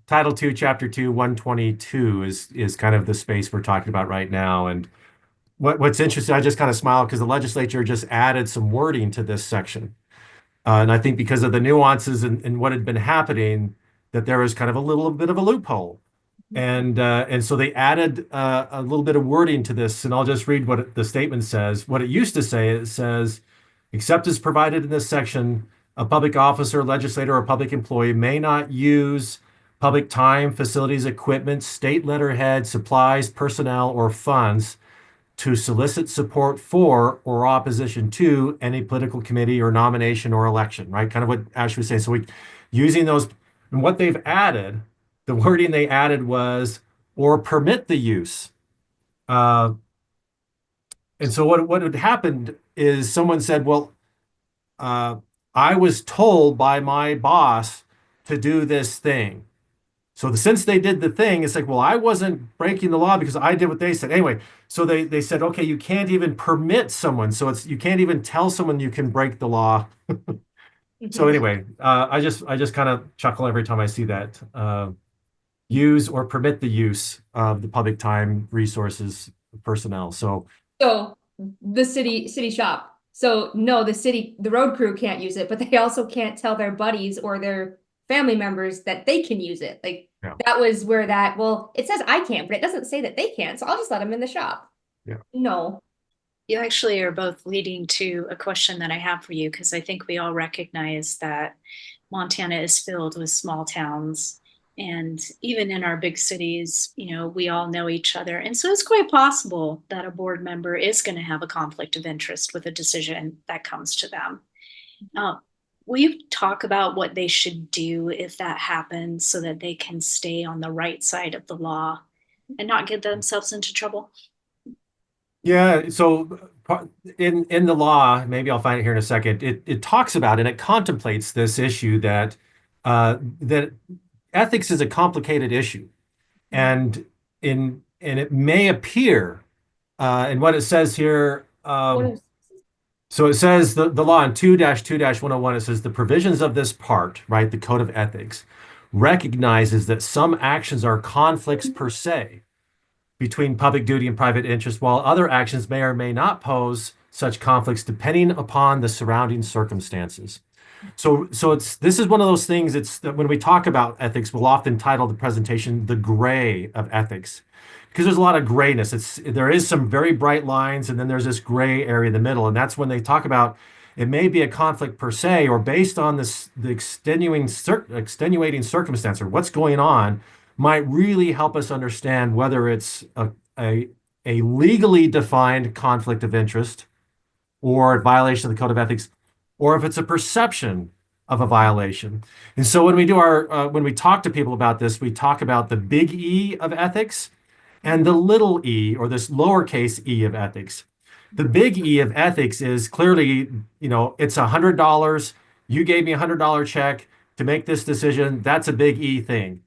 Title II, Chapter 2, 122 is kind of the space we're talking about right now. And what's interesting, I just kind of smiled because the legislature just added some wording to this section. And I think because of the nuances and what had been happening, that there was kind of a little bit of a loophole. And so they added a little bit of wording to this, and I'll just read what the statement says. What it used to say, it says, except as provided in this section, a public officer, legislator, or public employee may not use public time, facilities, equipment, state letterhead, supplies, personnel, or funds to solicit support for or opposition to any political committee or nomination or election, right? Kind of what Ash was saying. So using those, and what they've added, the wording they added was or permit the use. Uh, and so what had happened is someone said, well, uh, I was told by my boss to do this thing. So since they did the thing, it's like, well, I wasn't breaking the law because I did what they said. Anyway, so they said, okay, you can't even permit someone. So you can't even tell someone you can break the law. So Mhm. anyway, I just kind of chuckle every time I see that. Use or permit the use of the public time, resources, personnel. So So the city shop. So no, the road crew can't use it, but they also can't tell their buddies or their family members that they can use it. Like yeah, that was where well, it says I can't, but it doesn't say that they can't. So I'll just let them in the shop. yeah. No. You actually are both leading to a question that I have for you, because I think we all recognize that Montana is filled with small towns. And even in our big cities, we all know each other. And so it's quite possible that a board member is going to have a conflict of interest with a decision that comes to them. Uh, will you talk about what they should do if that happens so that they can stay on the right side of the law and not get themselves into trouble? Yeah, so in the law, maybe I'll find it here in a second. It talks about and it contemplates this issue that ethics is a complicated issue, and and it may appear in what it says here. What is So it says the law in 2-2-101, it says the provisions of this part, right, the code of ethics, recognizes that some actions are conflicts per se between public duty and private interest, while other actions may or may not pose such conflicts depending upon the surrounding circumstances. So this is one of those things. It's that when we talk about ethics, we'll often title the presentation "The Gray of Ethics," because there's a lot of grayness. There is some very bright lines, and then there's this gray area in the middle, and that's when they talk about it may be a conflict per se, or based on the extenuating circumstance or what's going on, might really help us understand whether it's a, a legally defined conflict of interest or violation of the code of ethics, or if it's a perception of a violation. And so when we talk to people about this, we talk about the big E of ethics and the little e, or this lowercase e of ethics. The big E of ethics is clearly, it's $100. You gave me $100 check to make this decision. That's a big E thing.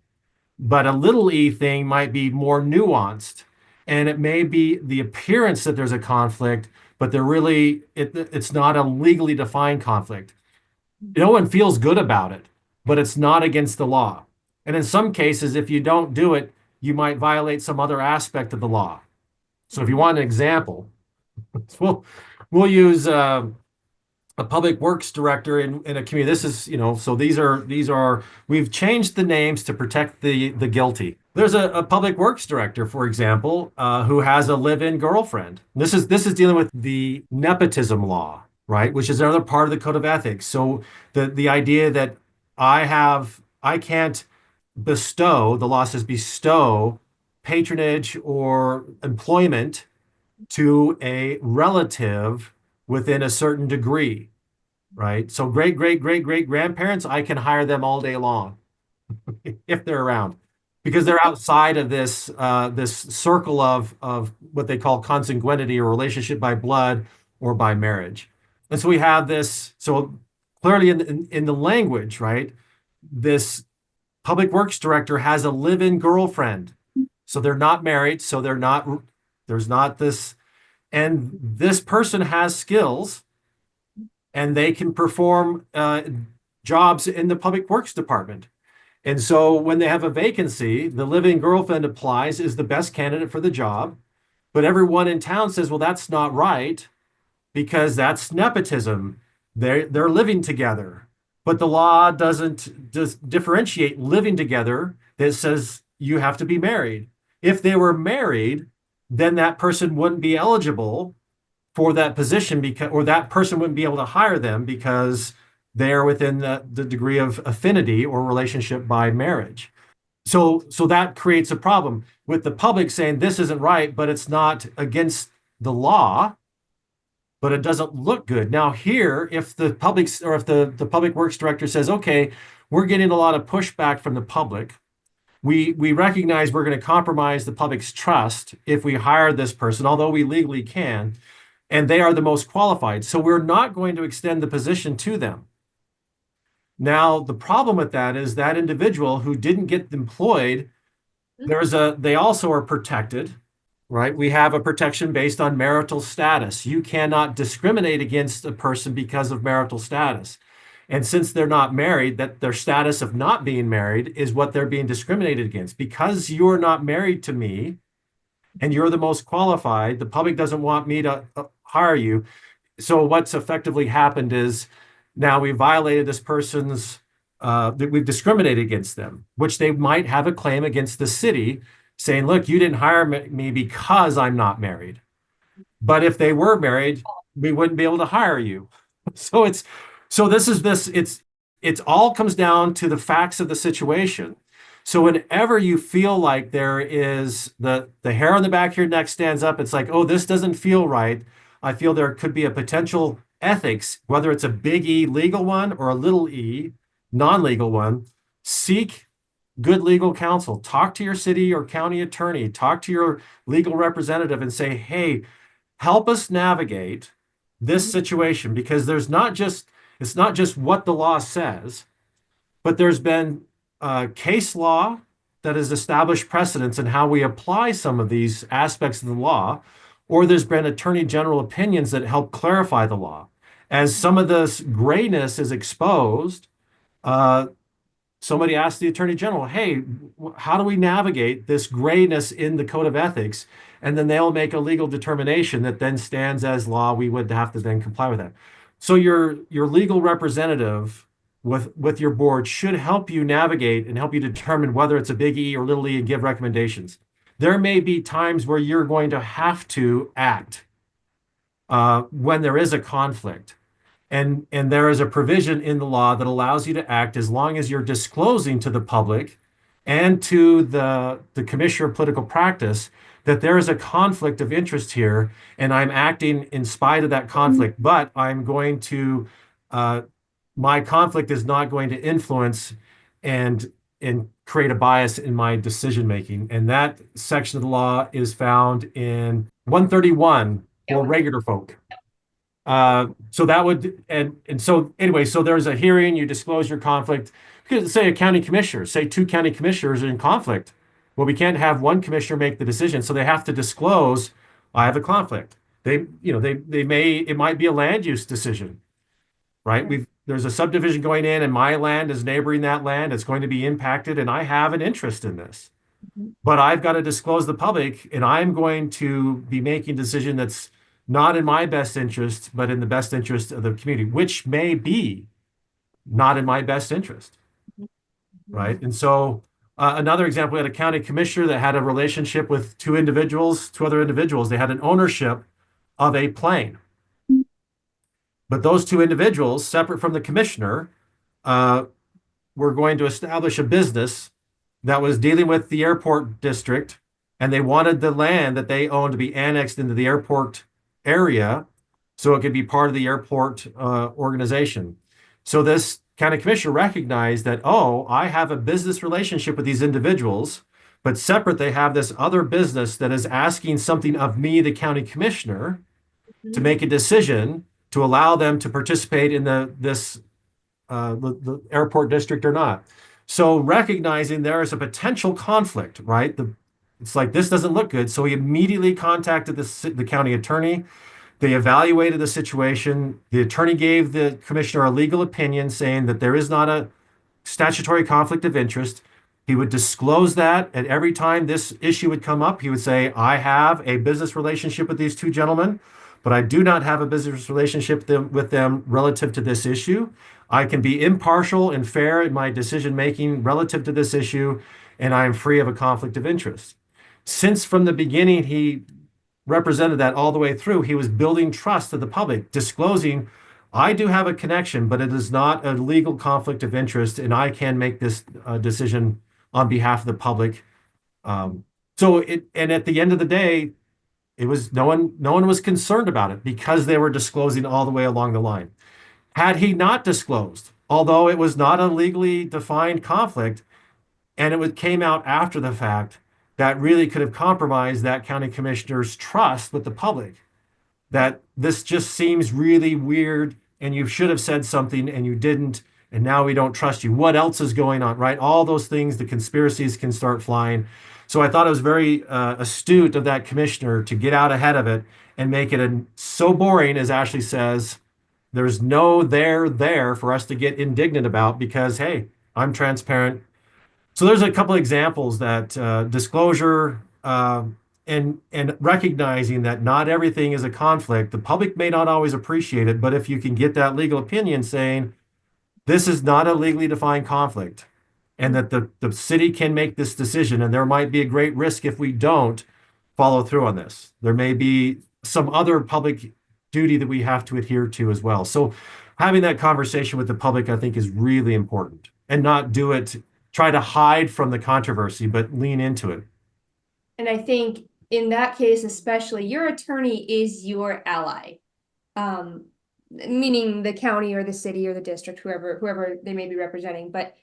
But a little e thing might be more nuanced, and it may be the appearance that there's a conflict, but it's not a legally defined conflict. No one feels good about it, but it's not against the law. And in some cases, if you don't do it, you might violate some other aspect of the law. So if you want an example, we'll we'll use a public works director in a community. This is, so these are we've changed the names to protect the guilty. There's a public works director, for example, who has a live-in girlfriend. This is dealing with the nepotism law, right? Which is another part of the code of ethics. So the idea that I can't bestow, the law says bestow patronage or employment to a relative within a certain degree, right? So great, great, great, great grandparents, I can hire them all day long if they're around, because they're outside of this circle of what they call consanguinity, or relationship by blood or by marriage. And so we have this. So clearly in the language, right? This public works director has a live-in girlfriend, so they're not married. So there's not this, and this person has skills and they can perform jobs in the public works department. And so when they have a vacancy, the living girlfriend applies, is the best candidate for the job. But everyone in town says, well, that's not right because that's nepotism. They're living together. But the law doesn't just differentiate living together. That says you have to be married. If they were married, then that person wouldn't be eligible for that position, because, or that person wouldn't be able to hire them because they're within the degree of affinity or relationship by marriage. So that creates a problem with the public saying this isn't right, but it's not against the law, but it doesn't look good. Now here, if the public, or if the public works director says, okay, we're getting a lot of pushback from the public, we recognize we're going to compromise the public's trust if we hire this person, although we legally can, and they are the most qualified. So we're not going to extend the position to them. Now, the problem with that is that individual who didn't get employed, they also are protected, right? We have a protection based on marital status. You cannot discriminate against a person because of marital status. And since they're not married, that their status of not being married is what they're being discriminated against. Because you're not married to me and you're the most qualified, the public doesn't want me to hire you. So what's effectively happened is now we violated this person's, we've discriminated against them, which they might have a claim against the city saying, look, you didn't hire me because I'm not married. But if they were married, we wouldn't be able to hire you. So it's all comes down to the facts of the situation. So whenever you feel like there is the hair on the back of your neck stands up, it's like, oh, this doesn't feel right. I feel there could be a potential ethics, whether it's a big E legal one or a little e non-legal one. Seek good legal counsel. Talk to your city or county attorney. Talk to your legal representative and say, hey, help us navigate this situation, because it's not just what the law says, but there's been case law that has established precedents in how we apply some of these aspects of the law, or there's been attorney general opinions that help clarify the law. As some of this grayness is exposed, somebody asked the attorney general, hey, how do we navigate this grayness in the code of ethics? And then they'll make a legal determination that then stands as law. We would have to then comply with that. So your legal representative with your board should help you navigate and help you determine whether it's a big E or little e and give recommendations. There may be times where you're going to have to act when there is a conflict. And there is a provision in the law that allows you to act as long as you're disclosing to the public and to the Commissioner of Political Practice that there is a conflict of interest here, and I'm acting in spite of that conflict, but I'm going to, my conflict is not going to influence and create a bias in my decision making. And that section of the law is found in 131 for regular folk. So that would, and so anyway, so there's a hearing, you disclose your conflict. Because say a county commissioner, say two county commissioners are in conflict. Well, we can't have one commissioner make the decision, so they have to disclose, I have a conflict. It might be a land use decision, right? There's a subdivision going in and my land is neighboring that land. It's going to be impacted and I have an interest in this. But I've got to disclose the public, and I'm going to be making a decision that's not in my best interest, but in the best interest of the community, which may be not in my best interest, right? And so another example, we had a county commissioner that had a relationship with two other individuals. They had an ownership of a plane. But those two individuals, separate from the commissioner, were going to establish a business that was dealing with the airport district, and they wanted the land that they owned to be annexed into the airport area so it could be part of the airport organization. So this county commissioner recognized that, oh, I have a business relationship with these individuals, but separate, they have this other business that is asking something of me, the county commissioner, to make a decision to allow them to participate in the airport district or not. So recognizing there is a potential conflict, right? It's like, this doesn't look good. So he immediately contacted the county attorney. They evaluated the situation. The attorney gave the commissioner a legal opinion saying that there is not a statutory conflict of interest. He would disclose that, and every time this issue would come up, he would say, I have a business relationship with these two gentlemen, but I do not have a business relationship with them relative to this issue. I can be impartial and fair in my decision making relative to this issue, and I am free of a conflict of interest. Since from the beginning he represented that all the way through, he was building trust to the public, disclosing, I do have a connection, but it is not a legal conflict of interest, and I can make this decision on behalf of the public. And at the end of the day, it was no one was concerned about it because they were disclosing all the way along the line. Had he not disclosed, although it was not a legally defined conflict, And came out after the fact that really could have compromised that county commissioner's trust with the public. That this just seems really weird and you should have said something and you didn't. And now we don't trust you. What else is going on, right? All those things, the conspiracies can start flying. So I thought it was very astute of that commissioner to get out ahead of it and make it so boring, as Ashley says, there's no there for us to get indignant about because, hey, I'm transparent. So there's a couple of examples that disclosure and recognizing that not everything is a conflict. The public may not always appreciate it, but if you can get that legal opinion saying this is not a legally defined conflict, and that the city can make this decision, and there might be a great risk if we don't follow through on this. There may be some other public duty that we have to adhere to as well. So having that conversation with the public, I think, is really important, and not do it, try to hide from the controversy, but lean into it. And I think in that case, especially, your attorney is your ally. Meaning the county or the city or the district, whoever they may be representing, but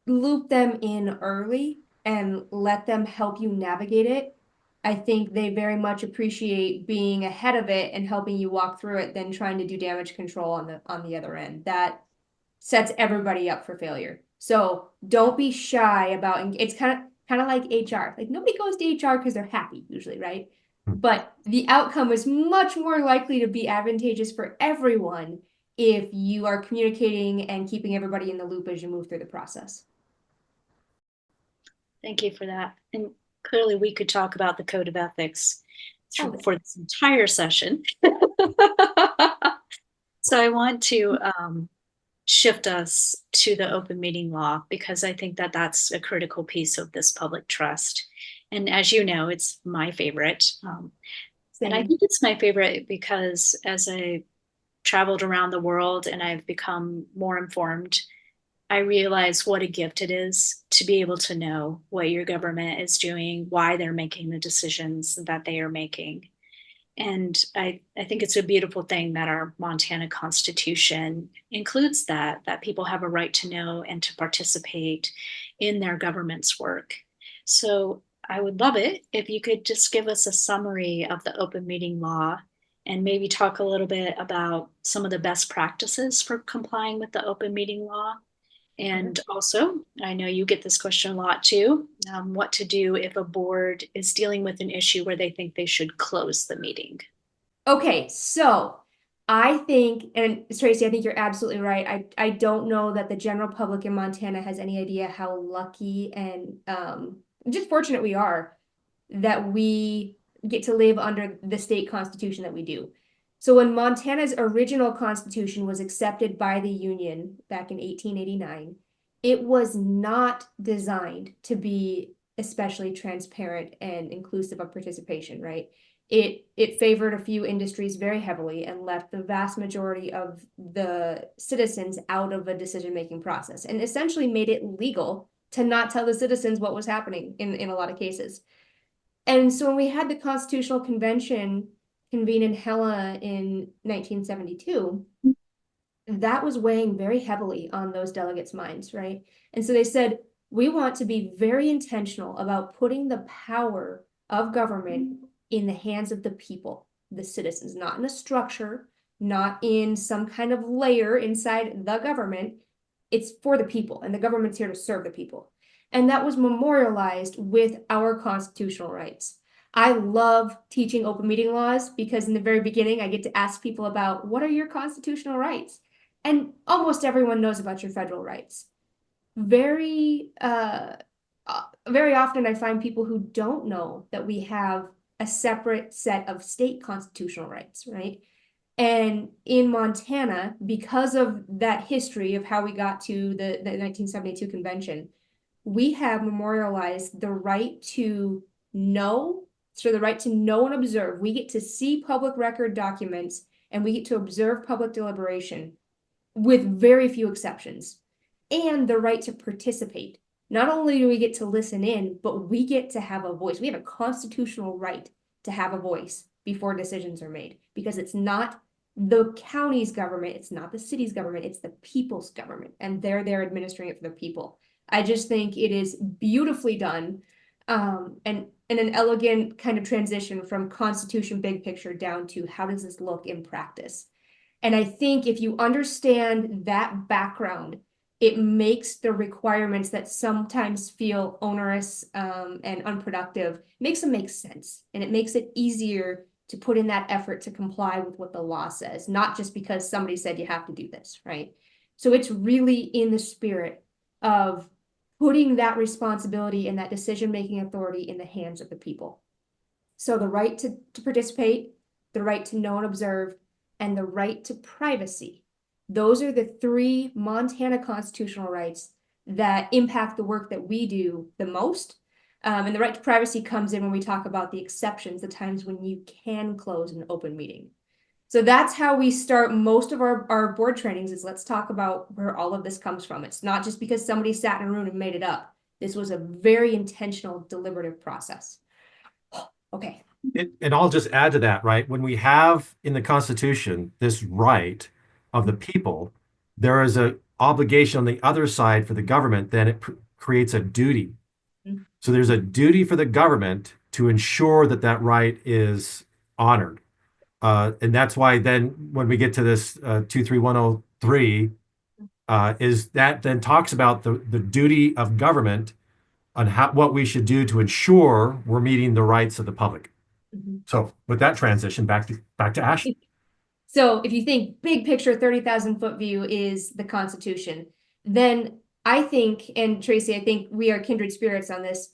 loop them in early and let them help you navigate it. I think they very much appreciate being ahead of it and helping you walk through it than trying to do damage control on the other end. That sets everybody up for failure. So don't be shy about, and it's kind of like HR. Like nobody goes to HR because they're happy usually, right? But the outcome is much more likely to be advantageous for everyone if you are communicating and keeping everybody in the loop as you move through the process. Thank you for that. And clearly we could talk about the code of ethics Oh. for this entire session. So I want to shift us to the open meeting law because I think that that's a critical piece of this public trust. And as you know, it's my favorite. And I think it's my favorite because as I traveled around the world and I've become more informed, I realize what a gift it is to be able to know what your government is doing, why they're making the decisions that they are making. And I think it's a beautiful thing that our Montana Constitution includes that people have a right to know and to participate in their government's work. So I would love it if you could just give us a summary of the open meeting law and maybe talk a little bit about some of the best practices for complying with the open meeting law. And also, I know you get this question a lot too, what to do if a board is dealing with an issue where they think they should close the meeting. Okay, so I think, and Tracy, I think you're absolutely right. I don't know that the general public in Montana has any idea how lucky and just fortunate we are that we get to live under the state constitution that we do. So when Montana's original constitution was accepted by the Union back in 1889, it was not designed to be especially transparent and inclusive of participation, right? It favored a few industries very heavily and left the vast majority of the citizens out of a decision-making process and essentially made it legal to not tell the citizens what was happening in a lot of cases. And so when we had the Constitutional Convention convene in Hela in 1972, that was weighing very heavily on those delegates' minds, right? And so they said, we want to be very intentional about putting the power of government in the hands of the people, the citizens, not in a structure, not in some kind of layer inside the government. It's for the people, and the government's here to serve the people. And that was memorialized with our constitutional rights. I love teaching open meeting laws because in the very beginning, I get to ask people about what are your constitutional rights? And almost everyone knows about your federal rights. Very often I find people who don't know that we have a separate set of state constitutional rights, right? And in Montana, because of that history of how we got to the 1972 convention, we have memorialized the right to know, so the right to know and observe. We get to see public record documents and we get to observe public deliberation with very few exceptions, and the right to participate. Not only do we get to listen in, but we get to have a voice. We have a constitutional right to have a voice before decisions are made, because it's not the county's government, it's not the city's government, it's the people's government, and they're there administering it for the people. I just think it is beautifully done, and an elegant kind of transition from Constitution big picture down to how does this look in practice. And I think if you understand that background, it makes the requirements that sometimes feel onerous and unproductive, makes them make sense. And it makes it easier to put in that effort to comply with what the law says, not just because somebody said you have to do this, right? So it's really in the spirit of putting that responsibility and that decision-making authority in the hands of the people. So the right to participate, the right to know and observe, and the right to privacy. Those are the three Montana constitutional rights that impact the work that we do the most. And the right to privacy comes in when we talk about the exceptions, the times when you can close an open meeting. So that's how we start most of our board trainings, is let's talk about where all of this comes from. It's not just because somebody sat in a room and made it up. This was a very intentional, deliberative process. Okay. And I'll just add to that, right? When we have in the Constitution this right of the people, there is an obligation on the other side for the government, then it creates a duty. Mhm. So there's a duty for the government to ensure that that right is honored. And that's why then when we get to this 23103, is that then talks about the duty of government on what we should do to ensure we're meeting the rights of the public. Mhm. So with that transition, back to Ash. So if you think big picture, 30,000 foot view is the Constitution, then I think, and Tracy, I think we are kindred spirits on this,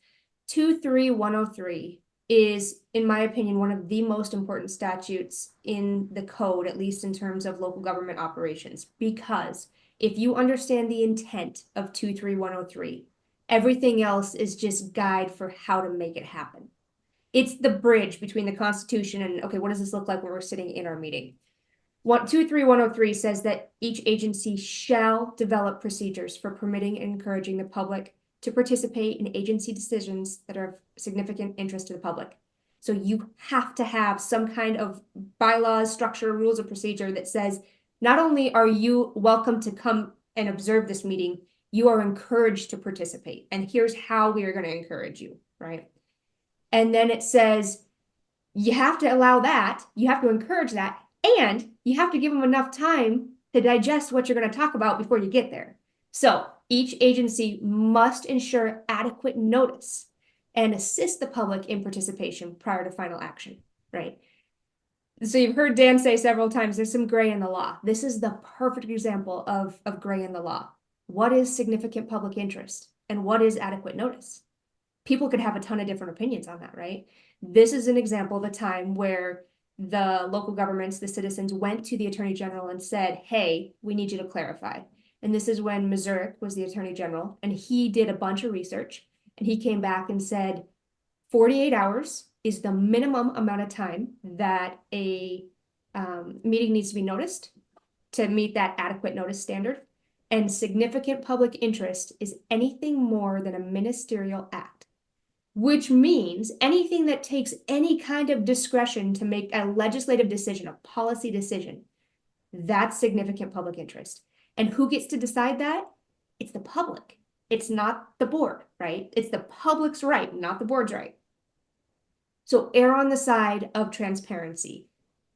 23103 is, in my opinion, one of the most important statutes in the code, at least in terms of local government operations, because if you understand the intent of 23103, everything else is just guide for how to make it happen. It's the bridge between the Constitution and, okay, what does this look like when we're sitting in our meeting? 23103 says that each agency shall develop procedures for permitting and encouraging the public to participate in agency decisions that are of significant interest to the public. So you have to have some kind of bylaws, structure, rules of procedure that says, not only are you welcome to come and observe this meeting, you are encouraged to participate. And here's how we are going to encourage you, right? And then it says, you have to allow that, you have to encourage that, and you have to give them enough time to digest what you're going to talk about before you get there. So each agency must ensure adequate notice and assist the public in participation prior to final action, right? So you've heard Dan say several times, there's some gray in the law. This is the perfect example of gray in the law. What is significant public interest and what is adequate notice? People could have a ton of different opinions on that, right? This is an example of a time where the local governments, the citizens went to the Attorney General and said, hey, we need you to clarify. And this is when Missouri was the Attorney General, and he did a bunch of research, and he came back and said 48 hours is the minimum amount of time that a meeting needs to be noticed to meet that adequate notice standard. And significant public interest is anything more than a ministerial act, which means anything that takes any kind of discretion to make a legislative decision, a policy decision, that's significant public interest. And who gets to decide that? It's the public. It's not the board, right? It's the public's right, not the board's right. So err on the side of transparency.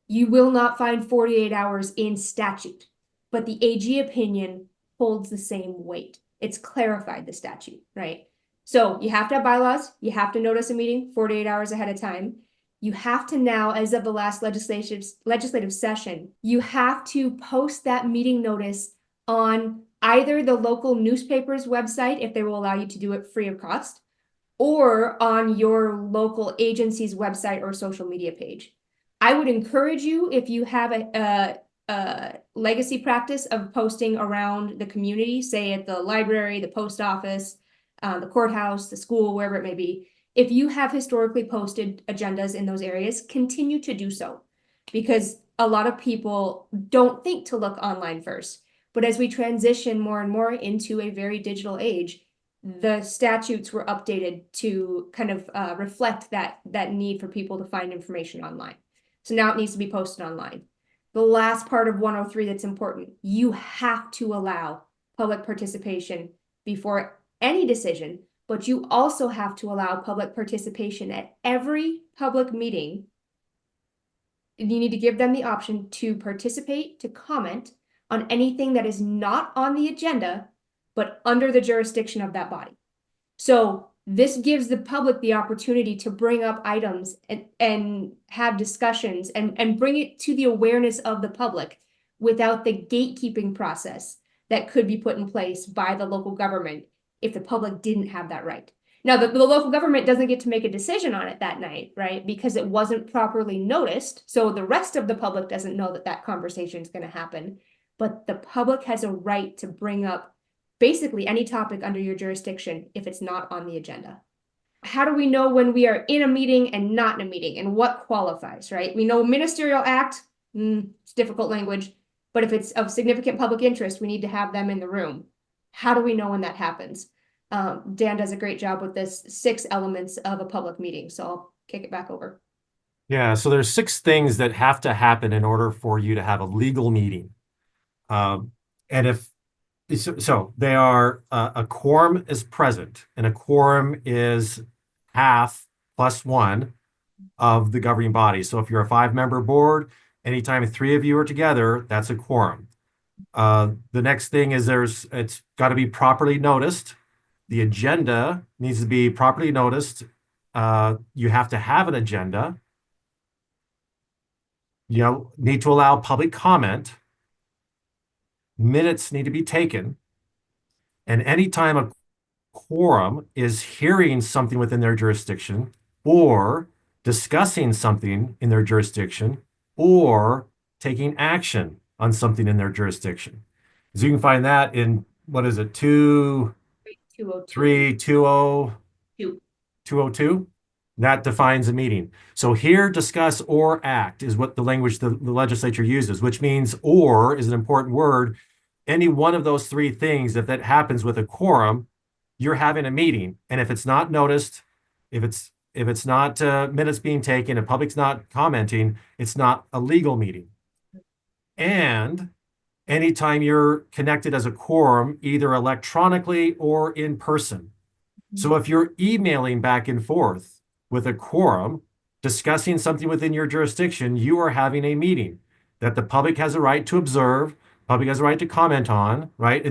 You will not find 48 hours in statute, but the AG opinion holds the same weight. It's clarified the statute, right? So you have to have bylaws, you have to notice a meeting 48 hours ahead of time. You have to now, as of the last legislative session, you have to post that meeting notice on either the local newspaper's website, if they will allow you to do it free of cost, or on your local agency's website or social media page. I would encourage you, if you have a legacy practice of posting around the community, say at the library, the post office, the courthouse, the school, wherever it may be, if you have historically posted agendas in those areas, continue to do so, because a lot of people don't think to look online first. But as we transition more and more into a very digital age, the statutes were updated to kind of reflect that need for people to find information online. So now it needs to be posted online. The last part of 103 that's important, you have to allow public participation before any decision, but you also have to allow public participation at every public meeting. You need to give them the option to participate, to comment on anything that is not on the agenda, but under the jurisdiction of that body. So this gives the public the opportunity to bring up items and have discussions and bring it to the awareness of the public without the gatekeeping process that could be put in place by the local government if the public didn't have that right. Now, the local government doesn't get to make a decision on it that night, right? Because it wasn't properly noticed. So the rest of the public doesn't know that that conversation is going to happen. But the public has a right to bring up basically any topic under your jurisdiction if it's not on the agenda. How do we know when we are in a meeting and not in a meeting, and what qualifies, right? We know ministerial act, it's difficult language, but if it's of significant public interest, we need to have them in the room. How do we know when that happens? Dan does a great job with this 6 elements of a public meeting, so I'll kick it back over. Yeah, so there's 6 things that have to happen in order for you to have a legal meeting. And if so, they are a quorum is present, and a quorum is half plus 1 of the governing body. So if you're a 5-member board, anytime 3 of you are together, that's a quorum. The next thing is it's got to be properly noticed. The agenda needs to be properly noticed. You have to have an agenda. You need to allow public comment. Minutes need to be taken. And anytime a quorum is hearing something within their jurisdiction or discussing something in their jurisdiction or taking action on something in their jurisdiction. So you can find that in, what is it, 203, 202? That defines a meeting. So hear, discuss, or act is what the language the legislature uses, which means or is an important word. Any one of those 3 things, if that happens with a quorum, you're having a meeting. And if it's not noticed, if it's not minutes being taken, if public's not commenting, it's not a legal meeting. And anytime you're connected as a quorum, either electronically or in person. So if you're emailing back and forth with a quorum, discussing something within your jurisdiction, you are having a meeting that the public has a right to observe, public has a right to comment on, right?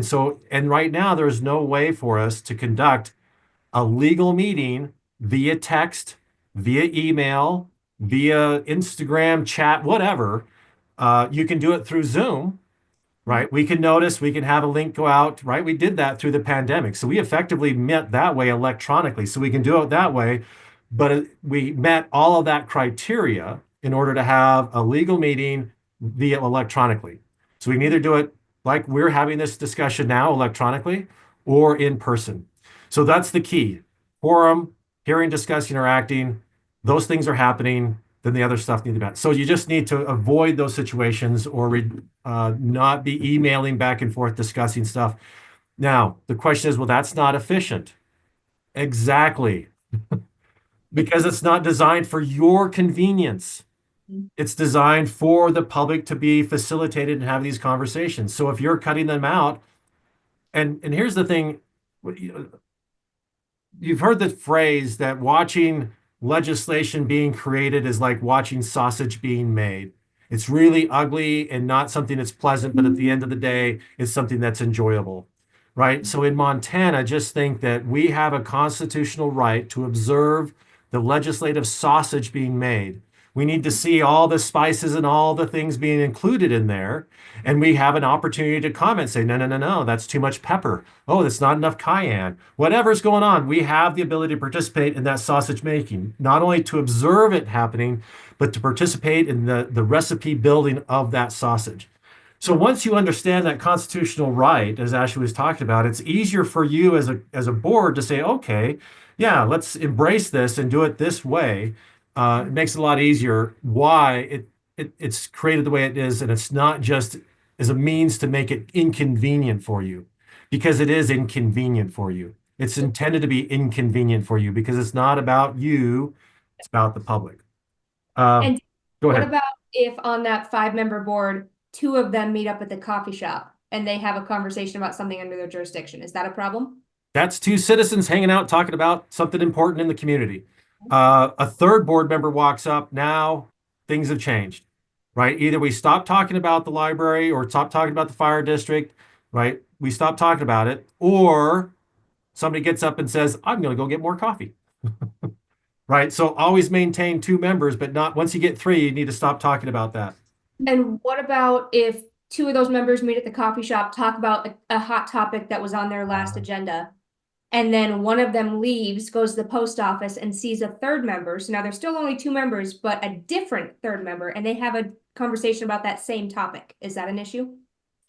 And right now, there's no way for us to conduct a legal meeting via text, via email, via Instagram chat, whatever. You can do it through Zoom, right? We can have a link go out, right? We did that through the pandemic. So we effectively met that way electronically. So we can do it that way. But we met all of that criteria in order to have a legal meeting via electronically. So we can either do it like we're having this discussion now electronically or in person. So that's the key. Quorum, hearing, discussing, or acting, those things are happening, then the other stuff needs to be done. So you just need to avoid those situations or not be emailing back and forth discussing stuff. Now, the question is, well, that's not efficient. Exactly. Because it's not designed for your convenience. It's designed for the public to be facilitated and have these conversations. So if you're cutting them out, and here's the thing, you've heard the phrase that watching legislation being created is like watching sausage being made. It's really ugly and not something that's pleasant, but at the end of the day, it's something that's enjoyable, right? So in Montana, just think that we have a constitutional right to observe the legislative sausage being made. We need to see all the spices and all the things being included in there. And we have an opportunity to comment, say, no, no, no, no, that's too much pepper. Oh, that's not enough cayenne. Whatever's going on, we have the ability to participate in that sausage making, not only to observe it happening, but to participate in the recipe building of that sausage. So once you understand that constitutional right, as Ashley was talking about, it's easier for you as a board to say, okay, yeah, let's embrace this and do it this way. It makes it a lot easier. Why it's created the way it is, and it's not just as a means to make it inconvenient for you, because it is inconvenient for you. It's intended to be inconvenient for you because it's not about you, it's about the public. And Go what ahead. about if on that 5-member board, 2 of them meet up at the coffee shop and they have a conversation about something under their jurisdiction? Is that a problem? That's two citizens hanging out talking about something important in the community. A third board member walks up. Now things have changed, right? Either we stop talking about the library or stop talking about the fire district, right? We stop talking about it, or somebody gets up and says, I'm going to go get more coffee, right? So always maintain two members, but not once you get three, you need to stop talking about that. And what about if two of those members meet at the coffee shop, talk about a hot topic that was on their last agenda, and then one of them leaves, goes to the post office and sees a third member. So now there's still only two members, but a different third member, and they have a conversation about that same topic. Is that an issue?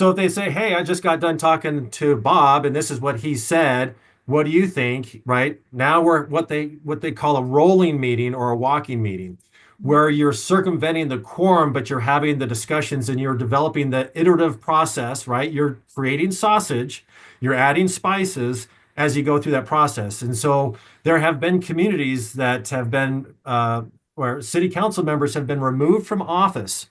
So if they say, hey, I just got done talking to Bob and this is what he said, what do you think? Right now we're what they call a rolling meeting or a walking meeting, where you're circumventing the quorum, but you're having the discussions and you're developing the iterative process, right? You're creating sausage, you're adding spices as you go through that process. And so there have been communities that have been where city council members have been removed from office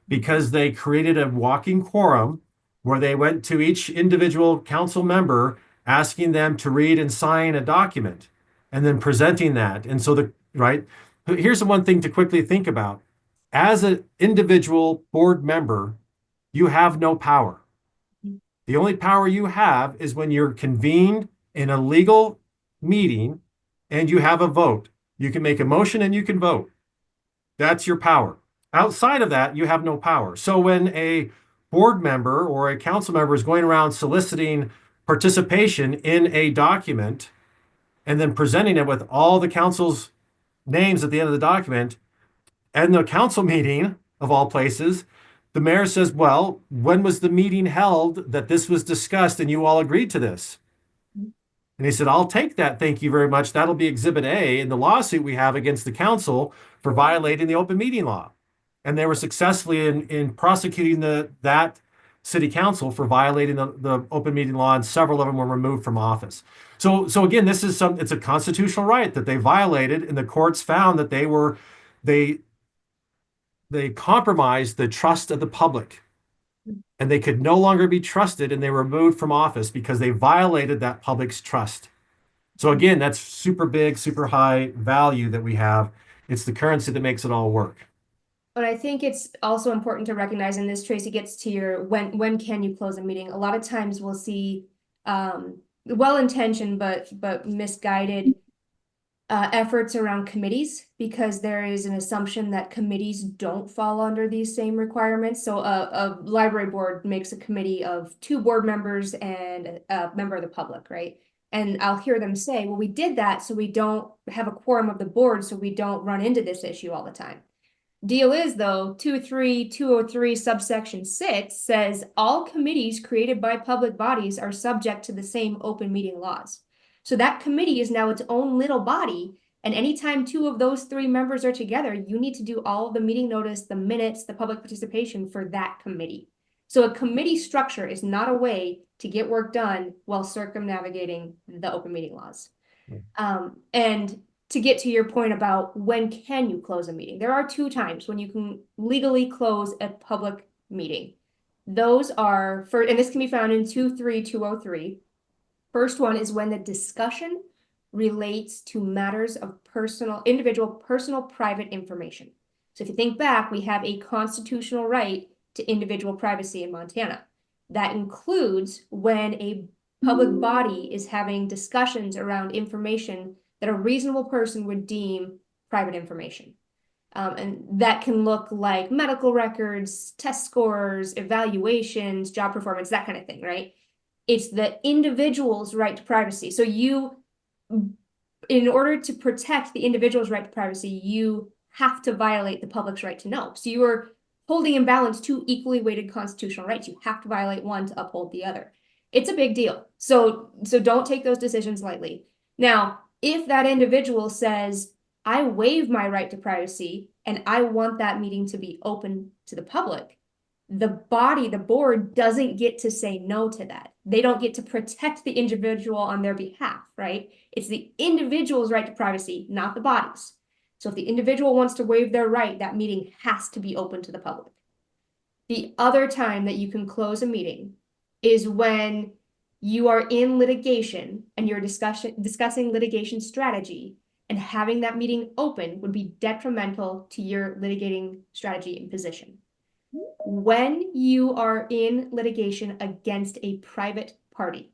because they created a walking quorum where they went to each individual council member asking them to read and sign a document and then presenting that. And so right, here's the one thing to quickly think about. As an individual board member, you have no power. The only power you have is when you're convened in a legal meeting and you have a vote. You can make a motion and you can vote. That's your power. Outside of that, you have no power. So when a board member or a council member is going around soliciting participation in a document and then presenting it with all the council's names at the end of the document, and the council meeting of all places, the mayor says, well, when was the meeting held that this was discussed and you all agreed to this? And he said, I'll take that. Thank you very much. That'll be Exhibit A in the lawsuit we have against the council for violating the open meeting law. And they were successfully in prosecuting that city council for violating the open meeting law, and several of them were removed from office. So again, it's a constitutional right that they violated, and the courts found that they compromised the trust of the public. And they could no longer be trusted, and they were removed from office because they violated that public's trust. So again, that's super big, super high value that we have. It's the currency that makes it all work. But I think it's also important to recognize, and this, Tracy, gets to your when can you close a meeting? A lot of times we'll see well-intentioned but misguided efforts around committees, because there is an assumption that committees don't fall under these same requirements. So a library board makes a committee of two board members and a member of the public, right? And I'll hear them say, well, we did that so we don't have a quorum of the board, so we don't run into this issue all the time. Deal is, though, 203 subsection 6 says all committees created by public bodies are subject to the same open meeting laws. So that committee is now its own little body, and anytime two of those three members are together, you need to do all of the meeting notice, the minutes, the public participation for that committee. So a committee structure is not a way to get work done while circumnavigating the open meeting laws. And to get to your point about when can you close a meeting, there are two times when you can legally close a public meeting. Those are, and this can be found in 23203. First one is when the discussion relates to matters of individual personal private information. So if you think back, we have a constitutional right to individual privacy in Montana. That includes when a public body is having discussions around information that a reasonable person would deem private information. And that can look like medical records, test scores, evaluations, job performance, that kind of thing, right? It's the individual's right to privacy. So in order to protect the individual's right to privacy, you have to violate the public's right to know. So you are holding in balance two equally weighted constitutional rights. You have to violate one to uphold the other. It's a big deal. So don't take those decisions lightly. Now, if that individual says, I waive my right to privacy and I want that meeting to be open to the public, the board doesn't get to say no to that. They don't get to protect the individual on their behalf, right? It's the individual's right to privacy, not the body's. So if the individual wants to waive their right, that meeting has to be open to the public. The other time that you can close a meeting is when you are in litigation and you're discussing litigation strategy, and having that meeting open would be detrimental to your litigating strategy and position. When you are in litigation against a private party,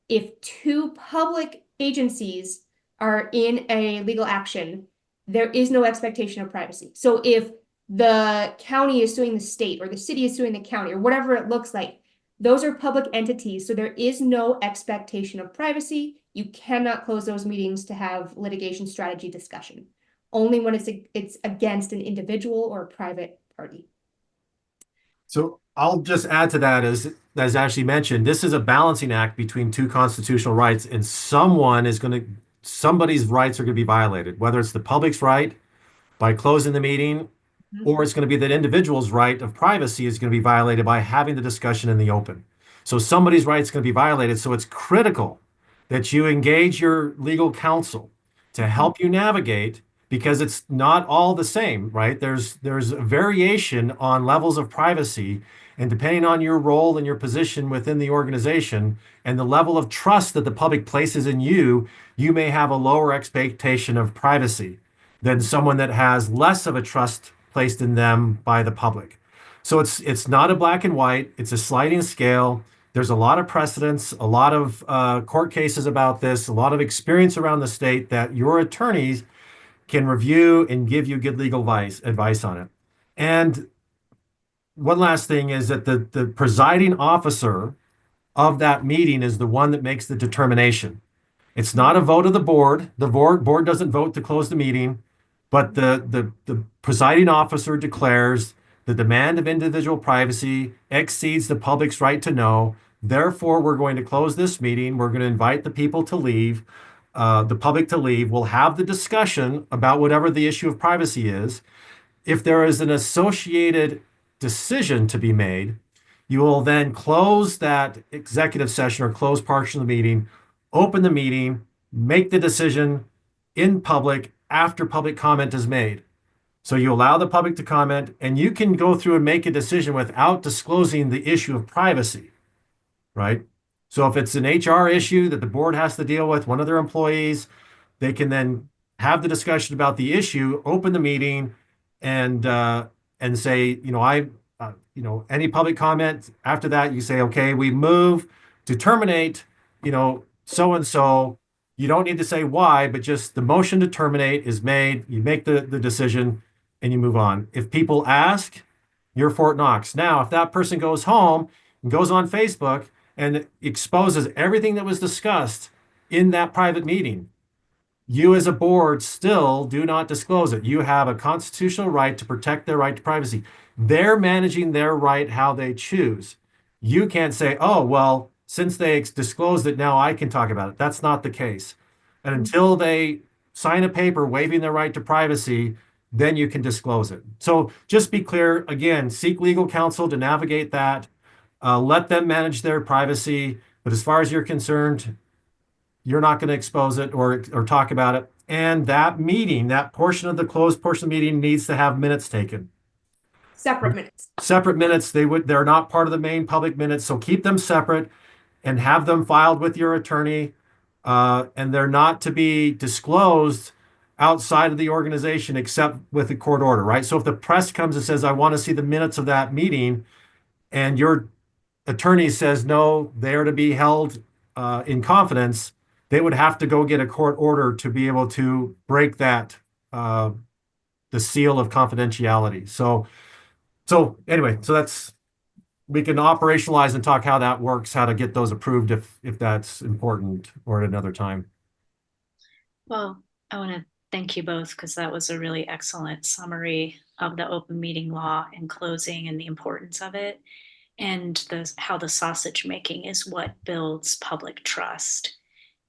if two public agencies are in a legal action, there is no expectation of privacy. So if the county is suing the state or the city is suing the county or whatever it looks like, those are public entities. So there is no expectation of privacy. You cannot close those meetings to have litigation strategy discussion, only when it's against an individual or a private party. So I'll just add to that, as Ashley mentioned, this is a balancing act between two constitutional rights, and somebody's rights are going to be violated, whether it's the public's right by closing the meeting, or it's going to be that individual's right of privacy is going to be violated by having the discussion in the open. So somebody's rights going to be violated. So it's critical that you engage your legal counsel to help you navigate, because it's not all the same, right? There's a variation on levels of privacy, and depending on your role and your position within the organization and the level of trust that the public places in you, you may have a lower expectation of privacy than someone that has less of a trust placed in them by the public. So it's not a black and white, it's a sliding scale. There's a lot of precedents, a lot of court cases about this, a lot of experience around the state that your attorneys can review and give you good legal advice on it. And one last thing is that the presiding officer of that meeting is the one that makes the determination. It's not a vote of the board. The board doesn't vote to close the meeting, but the presiding officer declares the demand of individual privacy exceeds the public's right to know. Therefore, we're going to close this meeting. We're going to invite the people to leave, the public to leave. We'll have the discussion about whatever the issue of privacy is. If there is an associated decision to be made, you will then close that executive session or close portion of the meeting, open the meeting, make the decision in public after public comment is made. So you allow the public to comment, and you can go through and make a decision without disclosing the issue of privacy, right? So if it's an HR issue that the board has to deal with, one of their employees, they can then have the discussion about the issue, open the meeting, and say, any public comment after that, you say, okay, we move to terminate, so and so. You don't need to say why, but just the motion to terminate is made. You make the decision and you move on. If people ask, you're Fort Knox. Now, if that person goes home and goes on Facebook and exposes everything that was discussed in that private meeting, you as a board still do not disclose it. You have a constitutional right to protect their right to privacy. They're managing their right how they choose. You can't say, oh, well, since they disclosed it, now I can talk about it. That's not the case. And until they sign a paper waiving their right to privacy, then you can disclose it. So just be clear, again, seek legal counsel to navigate that. Let them manage their privacy. But as far as you're concerned, you're not going to expose it or talk about it. And that meeting, that portion of the closed portion of the meeting needs to have minutes taken. Separate minutes. Separate minutes. They're not part of the main public minutes. So keep them separate and have them filed with your attorney. And they're not to be disclosed outside of the organization except with a court order, right? So if the press comes and says, I want to see the minutes of that meeting, and your attorney says, no, they are to be held in confidence, they would have to go get a court order to be able to break that, the seal of confidentiality. So anyway, we can operationalize and talk how that works, how to get those approved if that's important, or at another time. Well, I want to thank you both, because that was a really excellent summary of the open meeting law and closing and the importance of it, and how the sausage making is what builds public trust.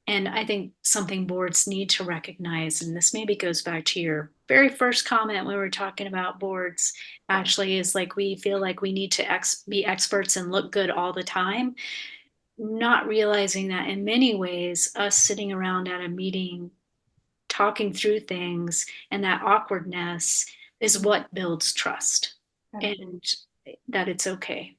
And I think something boards need to recognize, and this maybe goes back to your very first comment when we were talking about boards, actually, is like we feel like we need to be experts and look good all the time, not realizing that in many ways, us sitting around at a meeting, talking through things, and that awkwardness is what builds trust, and that it's okay.